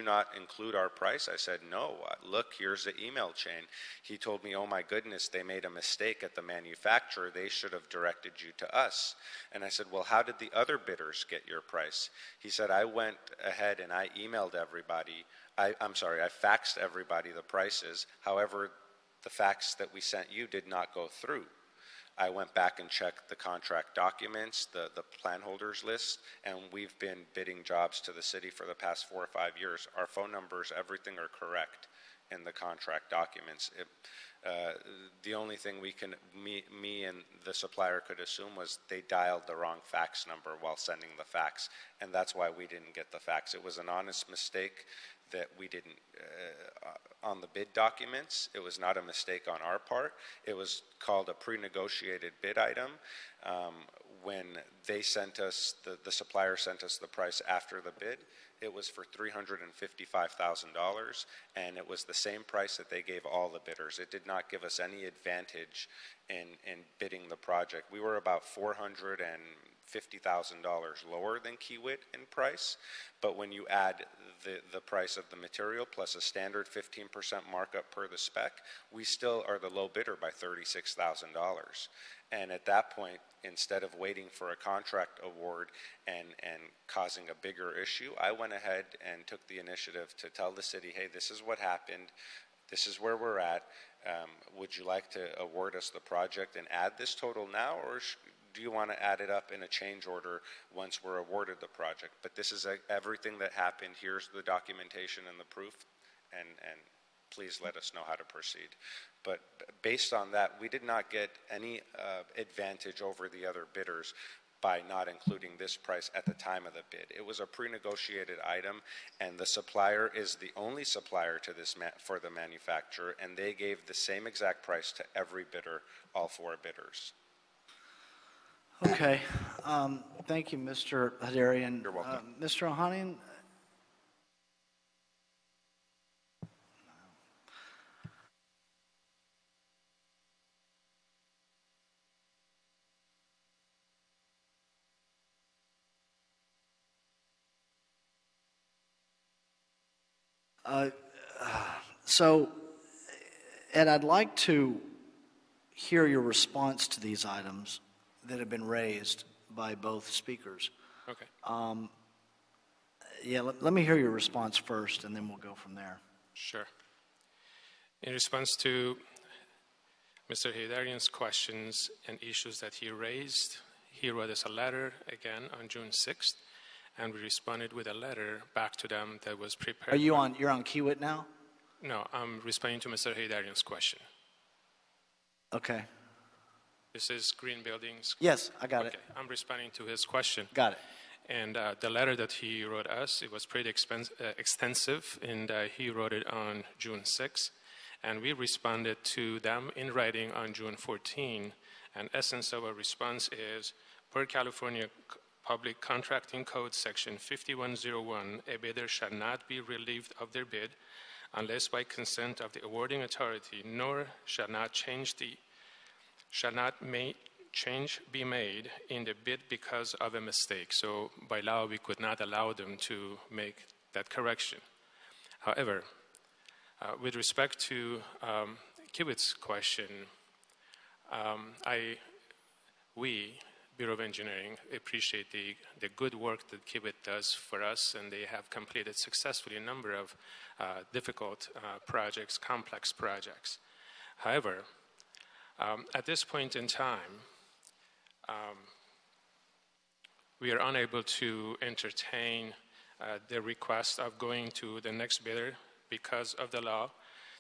not include our price? I said, no, look, here's the email chain. He told me, oh my goodness, they made a mistake at the manufacturer. They should have directed you to us. And I said, well, how did the other bidders get your price? He said, I went ahead and I emailed everybody. I faxed everybody the prices. However, the fax that we sent you did not go through. I went back and checked the contract documents, the plan holders list, and we've been bidding jobs to the city for the past 4 or 5 years. Our phone numbers, everything are correct in the contract documents. The only thing me and the supplier could assume was they dialed the wrong fax number while sending the fax, and that's why we didn't get the fax. It was an honest mistake that we didn't, on the bid documents, it was not a mistake on our part. It was called a pre-negotiated bid item. When they sent us, the supplier sent us the price after the bid, it was for $355,000, and it was the same price that they gave all the bidders. It did not give us any advantage in bidding the project. We were about $450,000 lower than Kiewit in price, but when you add the price of the material plus a standard 15% markup per the spec, we still are the low bidder by $36,000. And at that point, instead of waiting for a contract award and causing a bigger issue, I went ahead and took the initiative to tell the city, hey, this is what happened, this is where we're at, would you like to award us the project and add this total now, or do you want to add it up in a change order once we're awarded the project? But this is everything that happened. Here's the documentation and the proof, and please let us know how to proceed. But based on that, we did not get any advantage over the other bidders by not including this price at the time of the bid. It was a pre-negotiated item, and the supplier is the only supplier to this for the manufacturer, and they gave the same exact price to every bidder, all 4 bidders. Okay. Thank you, Mr. Hadarian. You're welcome. Mr. Ohanian? So, Ed, I'd like to hear your response to these items that have been raised by both speakers. Okay. Let me hear your response first, and then we'll go from there. Sure. In response to Mr. Hadarian's questions and issues that he raised, he wrote us a letter again on June 6th, and we responded with a letter back to them that was prepared. You're on Kiewit now? No, I'm responding to Mr. Hadarian's question. Okay. This is Green Buildings. Yes, I got it. I'm responding to his question. Got it. And the letter that he wrote us, it was pretty extensive, and he wrote it on June 6th. And we responded to them in writing on June 14. And essence of our response is, per California Public Contracting Code Section 5101, a bidder shall not be relieved of their bid unless by consent of the awarding authority, nor shall not change be made in the bid because of a mistake. So by law, we could not allow them to make that correction. However, with respect to Kiewit's question, we, Bureau of Engineering, appreciate the good work that Kiewit does for us, and they have completed successfully a number of difficult projects, complex projects. However, at this point in time, we are unable to entertain the request of going to the next bidder because of the law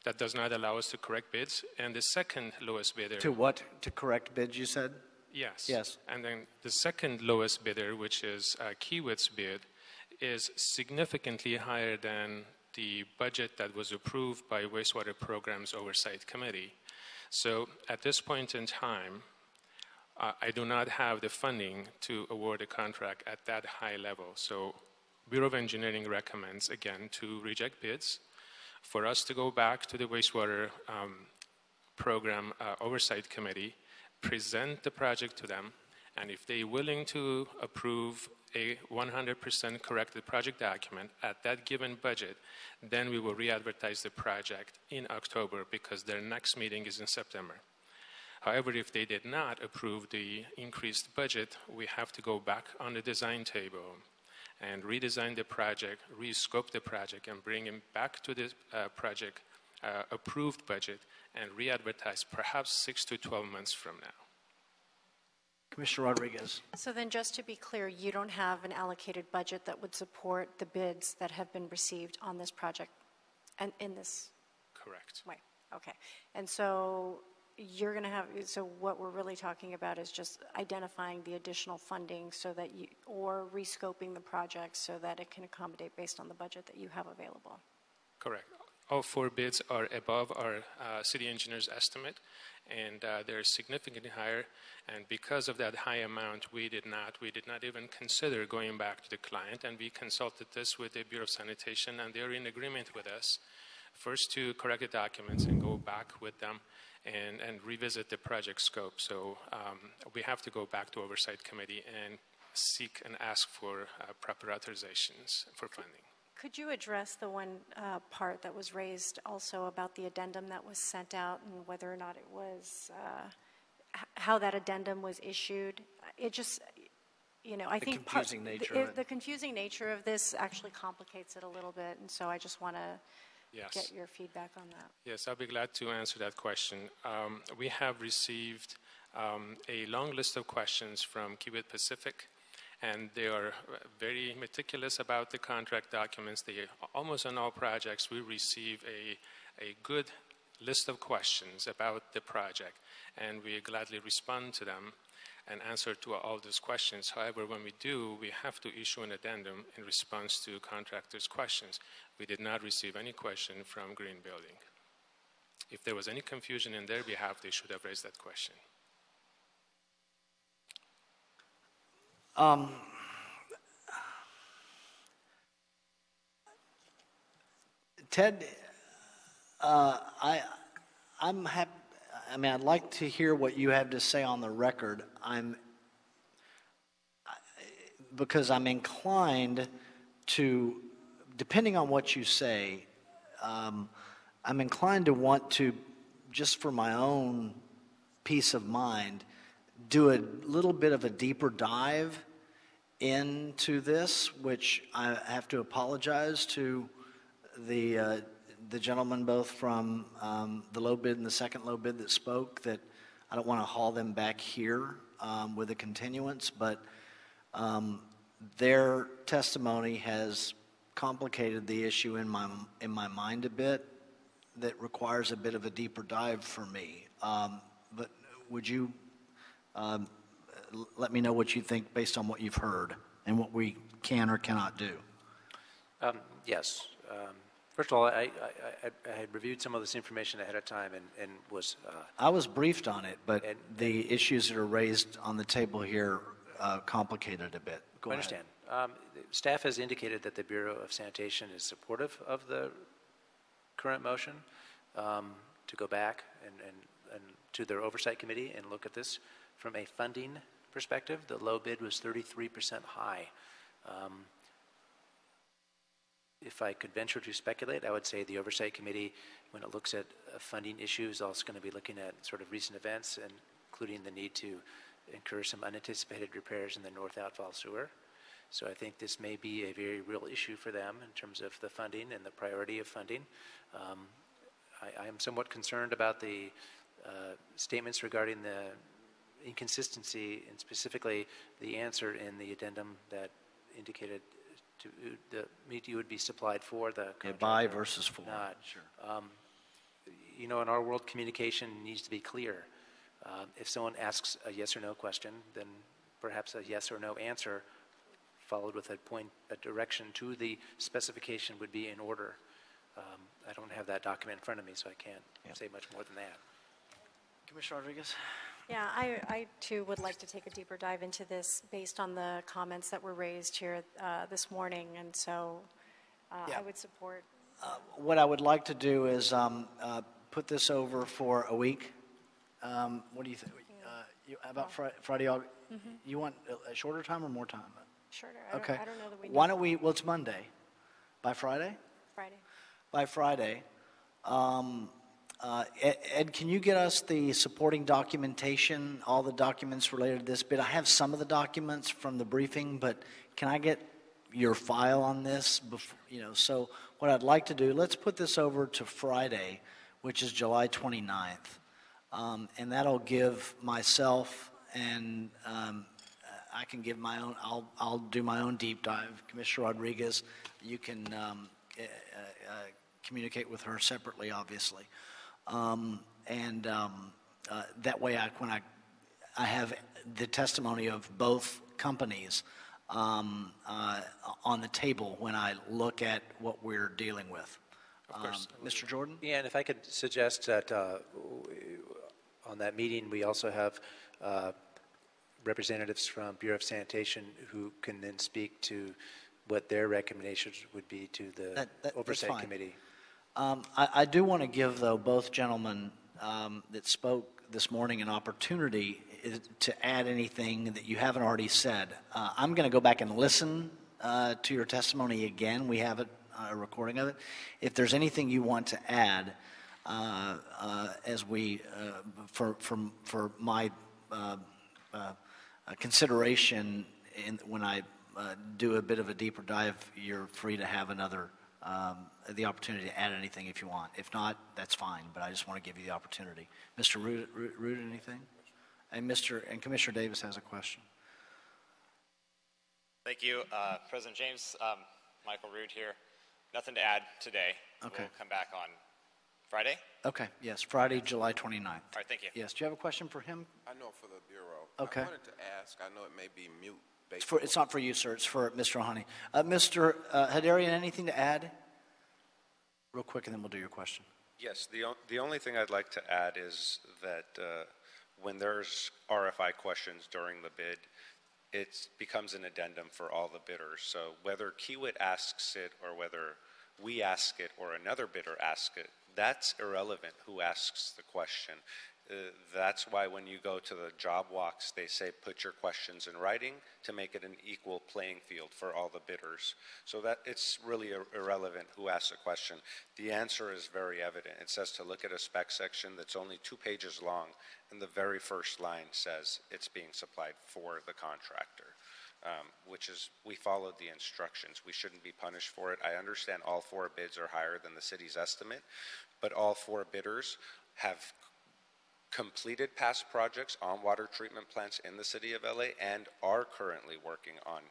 that does not allow us to correct bids. And the second lowest bidder... To what? To correct bids, you said? Yes. Yes. And then the second lowest bidder, which is Kiewit's bid, is significantly higher than the budget that was approved by Wastewater Programs Oversight Committee. So at this point in time, I do not have the funding to award a contract at that high level. So Bureau of Engineering recommends, again, to reject bids, for us to go back to the Wastewater Program Oversight Committee, present the project to them, and if they're willing to approve a 100% corrected project document at that given budget, then we will re-advertise the project in October because their next meeting is in September. However, if they did not approve the increased budget, we have to go back on the design table and redesign the project, re-scope the project, and bring it back to the project approved budget and re-advertise perhaps 6 to 12 months from now. Commissioner Rodriguez. So then just to be clear, you don't have an allocated budget that would support the bids that have been received on this project and in this Correct. way? Okay. And so you're going to have, so what we're really talking about is just identifying the additional funding so that you, or rescoping the project so that it can accommodate based on the budget that you have available. Correct. All 4 bids are above our city engineer's estimate, and they're significantly higher. And because of that high amount, we did not even consider going back to the client, and we consulted this with the Bureau of Sanitation, and they're in agreement with us, first to correct the documents and go back with them and revisit the project scope. So we have to go back to Oversight Committee and seek and ask for proper authorizations for funding. Could you address the one part that was raised also about the addendum that was sent out and whether or not it was, how that addendum was issued? It just, you know, I think the confusing nature of this actually complicates it a little bit, and so I just want to get your feedback on that. Yes, I'll be glad to answer that question. We have received a long list of questions from Kiewit Pacific, and they are very meticulous about the contract documents. Almost on all projects, we receive a good list of questions about the project, and we gladly respond to them and answer to all those questions. However, when we do, we have to issue an addendum in response to contractors' questions. We did not receive any question from Green Building. If there was any confusion in their behalf, they should have raised that question. Ted, I'm happy. I mean, I'd like to hear what you have to say on the record. Because I'm inclined to, depending on what you say, I'm inclined to want to, just for my own peace of mind, do a little bit of a deeper dive into this, which I have to apologize to the gentleman both from the low bid and the second low bid that spoke, that I don't want to haul them back here with a continuance, but their testimony has complicated the issue in my mind a bit that requires a bit of a deeper dive for me. But would you let me know what you think based on what you've heard and what we can or cannot do? Yes. First of all, I had reviewed some of this information ahead of time and was... I was briefed on it, but the issues that are raised on the table here complicated a bit. Go I ahead. understand. Staff has indicated that the Bureau of Sanitation is supportive of the current motion to go back and to their oversight committee and look at this from a funding perspective, the low bid was 33% high. If I could venture to speculate, I would say the Oversight Committee, when it looks at funding issues, is also going to be looking at sort of recent events, and including the need to incur some unanticipated repairs in the north outfall sewer. So I think this may be a very real issue for them in terms of the funding and the priority of funding. I am somewhat concerned about the statements regarding the inconsistency, and specifically the answer in the addendum that indicated to the you would be supplied for the contract. By versus for. Not. Sure. You know, in our world, communication needs to be clear. If someone asks a yes or no question, then perhaps a yes or no answer followed with a direction to the specification would be in order. I don't have that document in front of me, so I can't say much more than that. Commissioner Rodriguez? Yeah, I too would like to take a deeper dive into this based on the comments that were raised here this morning, and so I would support. What I would like to do is put this over for a week. What do you think? About Friday? You want a shorter time or more time? Shorter. Okay. I don't know that we. Why don't we? Well, it's Monday. By Friday? Friday. By Friday. Ed, can you get us the supporting documentation, all the documents related to this bid? I have some of the documents from the briefing, but can I get your file on this? Before, so what I'd like to do, let's put this over to Friday, which is July 29th. And that'll give myself and I can give my own, I'll do my own deep dive. Commissioner Rodriguez, you can communicate with her separately, obviously. That way, when I have the testimony of both companies on the table when I look at what we're dealing with. Of course. Mr. Jordan? Yeah, and if I could suggest that on that meeting, we also have representatives from Bureau of Sanitation who can then speak to what their recommendations would be to the Oversight Committee. I do want to give, though, both gentlemen that spoke this morning an opportunity to add anything that you haven't already said. I'm going to go back and listen to your testimony again. We have a recording of it. If there's anything you want to add, as we for my consideration when I do a bit of a deeper dive, you're free to have another. The opportunity to add anything if you want. If not, that's fine, but I just want to give you the opportunity. Mr. Root, anything? And Commissioner Davis has a question. Thank you, President James. Michael Root here. Nothing to add today. Okay. We'll come back on Friday. Okay, yes, Friday, July 29th. All right, thank you. Yes, do you have a question for him? I know for the Bureau. Okay. I wanted to ask, I know it may be mute. It's not for you, sir. It's for Mr. Ohani. Mr. Hadarian, anything to add? Real quick, and then we'll do your question. Yes, the only thing I'd like to add is that when there's RFI questions during the bid, it becomes an addendum for all the bidders. So whether Kiewit asks it or whether we ask it or another bidder asks it, that's irrelevant who asks the question. That's why when you go to the job walks, they say put your questions in writing to make it an equal playing field for all the bidders. So that it's really irrelevant who asks a question. The answer is very evident. It says to look at a spec section that's only 2 pages long, and the very first line says it's being supplied for the contractor, which is we followed the instructions. We shouldn't be punished for it. I understand all 4 bids are higher than the city's estimate, but all 4 bidders have completed past projects on water treatment plants in the city of LA and are currently working on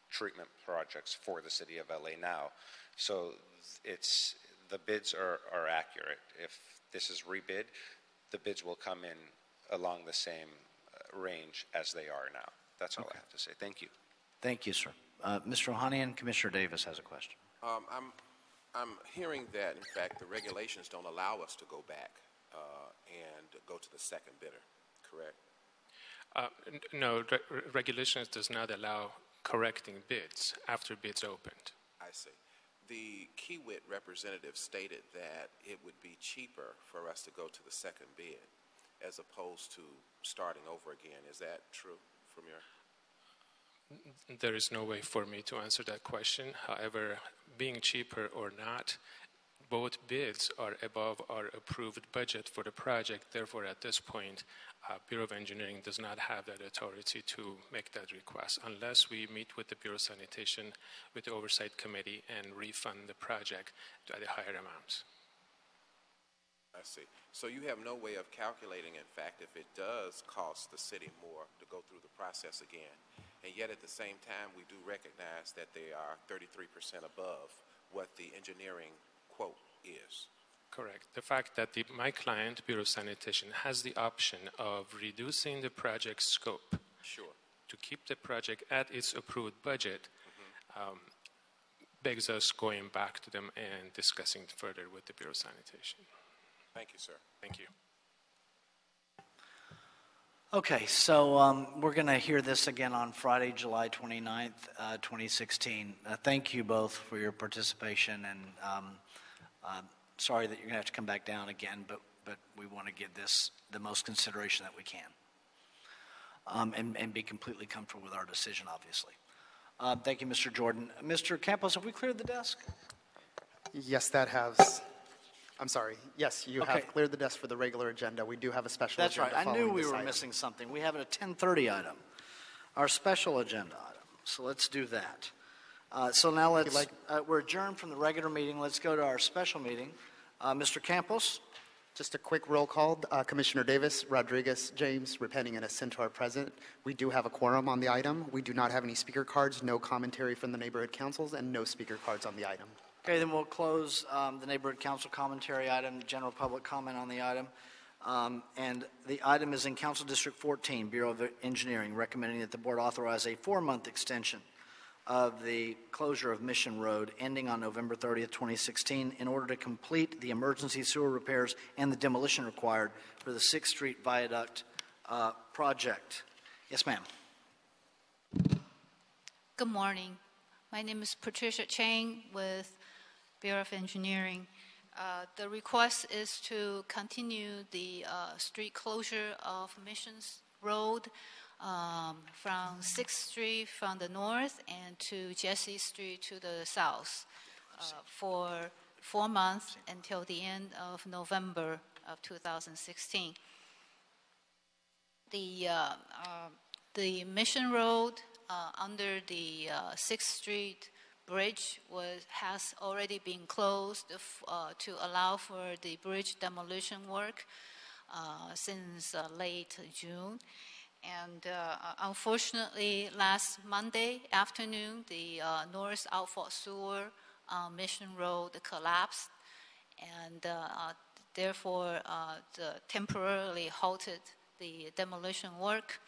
treatment projects for the city of LA now. So the bids are accurate. If this is rebid, the bids will come in along the same range as they are now. That's all I have to say. Thank you. Thank you, sir. Mr. Ohanian, Commissioner Davis has a question. I'm hearing that, in fact, the regulations don't allow us to go back and go to the second bidder, correct? No, regulations does not allow correcting bids after bids opened. I see. The Kiewit representative stated that it would be cheaper for us to go to the second bid. as opposed to starting over again. Is that true from your? There is no way for me to answer that question. However, being cheaper or not, both bids are above our approved budget for the project. Therefore, at this point, Bureau of Engineering does not have that authority to make that request unless we meet with the Bureau of Sanitation, with the Oversight Committee, and refund the project at a higher amount. I see. So you have no way of calculating, in fact, if it does cost the city more to go through the process again. And yet at the same time, we do recognize that they are 33% above what the engineering quote is. Correct. The fact that my client, Bureau of Sanitation, has the option of reducing the project scope to keep the project at its approved budget begs us going back to them and discussing further with the Bureau of Sanitation. Thank you, sir. Thank you. Okay, so we're going to hear this again on Friday, July 29th, 2016. Thank you both for your participation, and sorry that you're going to have to come back down again, but we want to give this the most consideration that we can, and be completely comfortable with our decision, obviously. Thank you, Mr. Jordan. Mr. Campos, have we cleared the desk? Yes, that has. I'm sorry. Yes, you Okay. have cleared the desk for the regular agenda. We do have a special That's agenda right. I knew following we this were item. missing something. We have a 10:30 item, our special agenda item. So let's do that. So now we're adjourned from the regular meeting. Let's go to our special meeting. Mr. Campos? Just a quick roll call. Commissioner Davis, Rodriguez, James, Repenning, and Ascento are present. We do have a quorum on the item. We do not have any speaker cards, no commentary from the neighborhood councils, and no speaker cards on the item. Okay, then we'll close the neighborhood council commentary item, general public comment on the item. And the item is in Council District 14, Bureau of Engineering, recommending that the board authorize a 4-month extension of the closure of Mission Road ending on November 30th, 2016 in order to complete the emergency sewer repairs and the demolition required for the 6th Street Viaduct project. Yes, ma'am. Good morning. My name is Patricia Chang with Bureau of Engineering. The request is to continue the street closure of Missions Road from 6th Street from the north and to Jesse Street to the south for 4 months until the end of November of 2016. The Mission Road under the 6th Street bridge has already been closed to allow for the bridge demolition work since late June. And unfortunately, last Monday afternoon, the North Outfall Sewer Mission Road collapsed, and therefore temporarily halted the demolition work.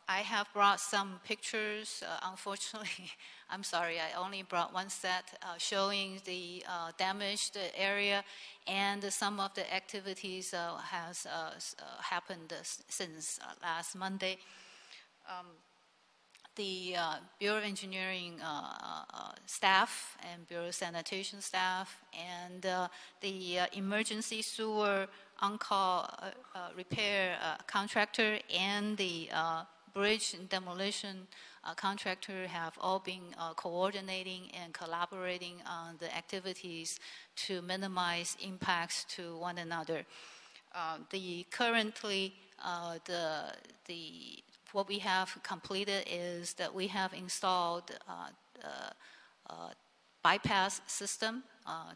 I have brought some pictures. Unfortunately, I'm sorry, I only brought one set showing the damaged area, and some of the activities has happened since last Monday. The Bureau of Engineering staff and Bureau of Sanitation staff and the emergency sewer on-call repair contractor and the bridge demolition contractor have all been coordinating and collaborating on the activities to minimize impacts to one another. Currently, what we have completed is that we have installed bypass system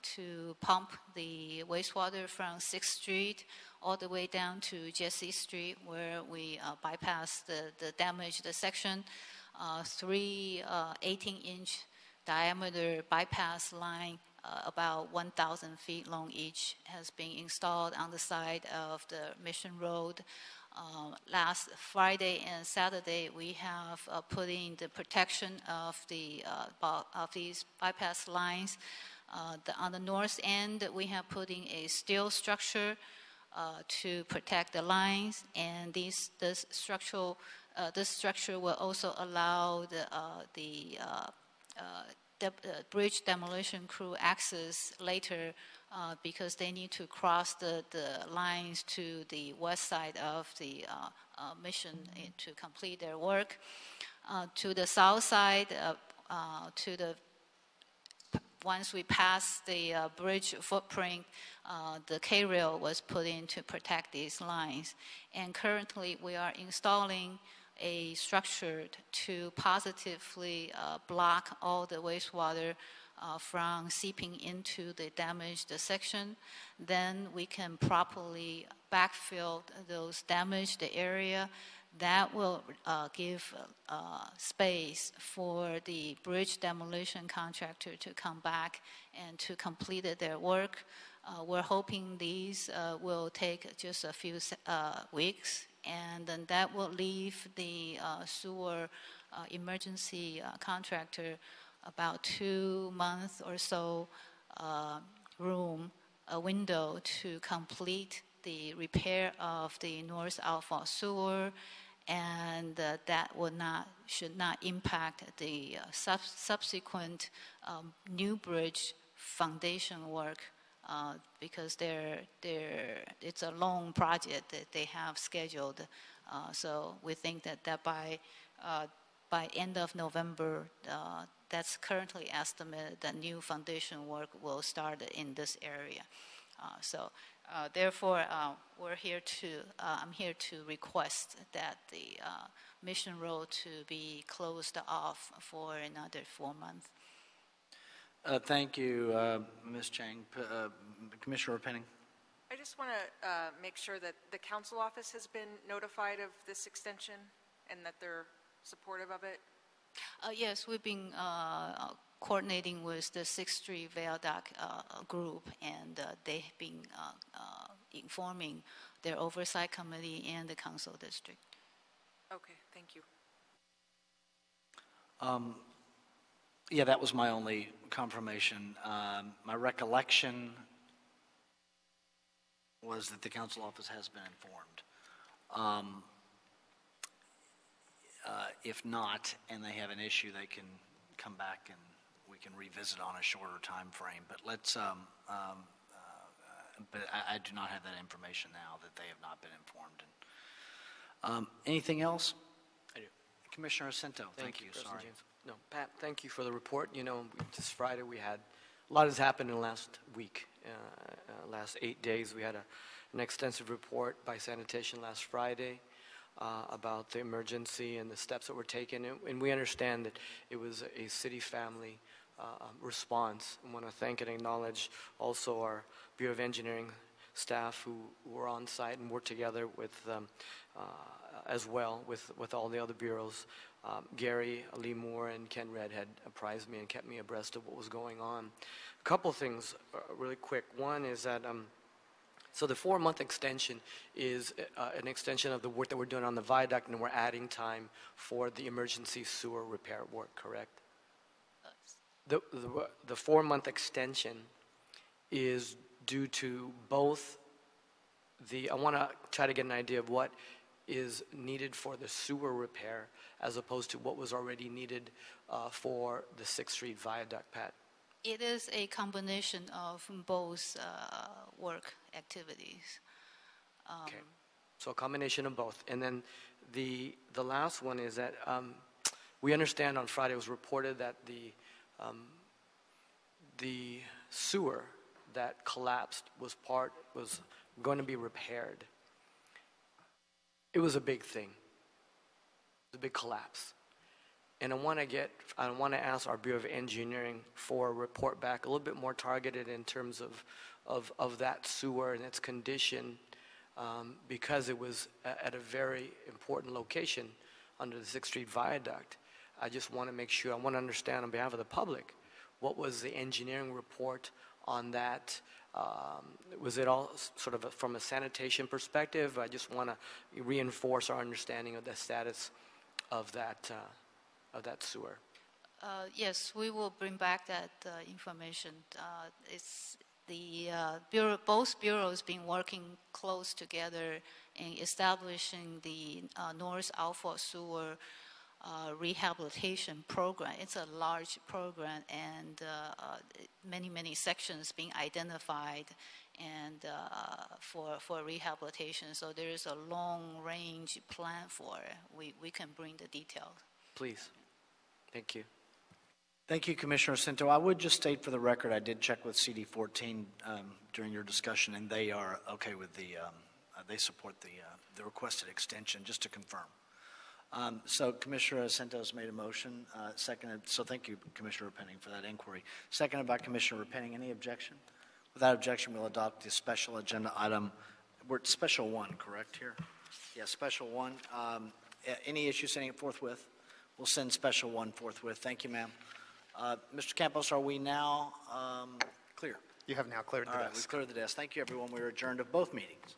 to pump the wastewater from 6th Street all the way down to Jesse Street, where we bypass the damaged section. 3 18-inch diameter bypass line, about 1,000 feet long each, has been installed on the side of the Mission Road. Last Friday and Saturday, we have put in the protection of these bypass lines. On the north end, we have put in a steel structure to protect the lines, and this structure will also allow the bridge demolition crew access later because they need to cross the lines to the west side of the mission to complete their work. To the south side, once we pass the bridge footprint, the K-rail was put in to protect these lines. And currently, we are installing a structure to positively block all the wastewater from seeping into the damaged section. Then we can properly backfill those damaged area. That will give space for the bridge demolition contractor to come back and to complete their work. We're hoping these will take just a few weeks, and then that will leave the sewer emergency contractor about 2 months or so a window to complete the repair of the north outfall sewer, and that should not impact the subsequent new bridge foundation work because it's a long project that they have scheduled. So we think that by end of November, that's currently estimated that new foundation work will start in this area. Therefore, I'm here to request that the Mission Road to be closed off for another 4 months. Thank you, Ms. Chang. Commissioner Penning. I just want to make sure that the council office has been notified of this extension and that they're supportive of it. Yes, we've been coordinating with the 6th Street Viaduct group, and they've been informing their oversight committee and the council district. Okay, thank you. Yeah, that was my only confirmation. My recollection was that the council office has been informed. If not, and they have an issue, they can come back and we can revisit on a shorter time frame. But let's. But I do not have that information now that they have not been informed. Anything else? I do. Commissioner Ascento, thank you. President Sorry. James. No, Pat, thank you for the report. You know, this Friday we had a lot has happened in the last week. Last 8 days, we had an extensive report by sanitation last Friday about the emergency and the steps that were taken. And we understand that it was a city family response. I want to thank and acknowledge also our Bureau of Engineering staff who were on site and worked together with as well with all the other bureaus. Gary, Lee Moore, and Ken Red had apprised me and kept me abreast of what was going on. A couple things really quick. One is that so the 4-month extension is an extension of the work that we're doing on the viaduct, and we're adding time for the emergency sewer repair work, correct? The 4-month extension is due to both I want to try to get an idea of what is needed for the sewer repair as opposed to what was already needed for the 6th Street Viaduct, Pat. It is a combination of both work activities. Okay, so a combination of both. And then the last one is that we understand on Friday it was reported that the sewer that collapsed was going to be repaired. It was a big thing. It was a big collapse. And I want to ask our Bureau of Engineering for a report back a little bit more targeted in terms of that sewer and its condition because it was at a very important location under the 6th Street Viaduct. I just want to make sure, I want to understand on behalf of the public, what was the engineering report on that? Was it all sort of from a sanitation perspective? I just want to reinforce our understanding of the status of that sewer. Yes, we will bring back that information. It's the bureau, both bureaus been working close together in establishing the North Alpha sewer rehabilitation program. It's a large program, and many sections being identified and for rehabilitation. So there is a long-range plan for it. We can bring the details. Please. Thank you. Thank you, Commissioner Cinto. I would just state for the record, I did check with CD14 during your discussion, and they are okay with they support the requested extension, just to confirm. So Commissioner Cinto's made a motion, seconded. So thank you, Commissioner Penning, for that inquiry. Seconded by Commissioner Penning. Any objection? Without objection, we'll adopt the special agenda item. We're at special one, correct here? Yeah, special one. Any issue sending it forthwith? We'll send special one forthwith. Thank you, ma'am. Mr. Campos, are we now clear? You have now cleared the All right, desk. we've cleared the desk. Thank you, everyone. We're adjourned of both meetings.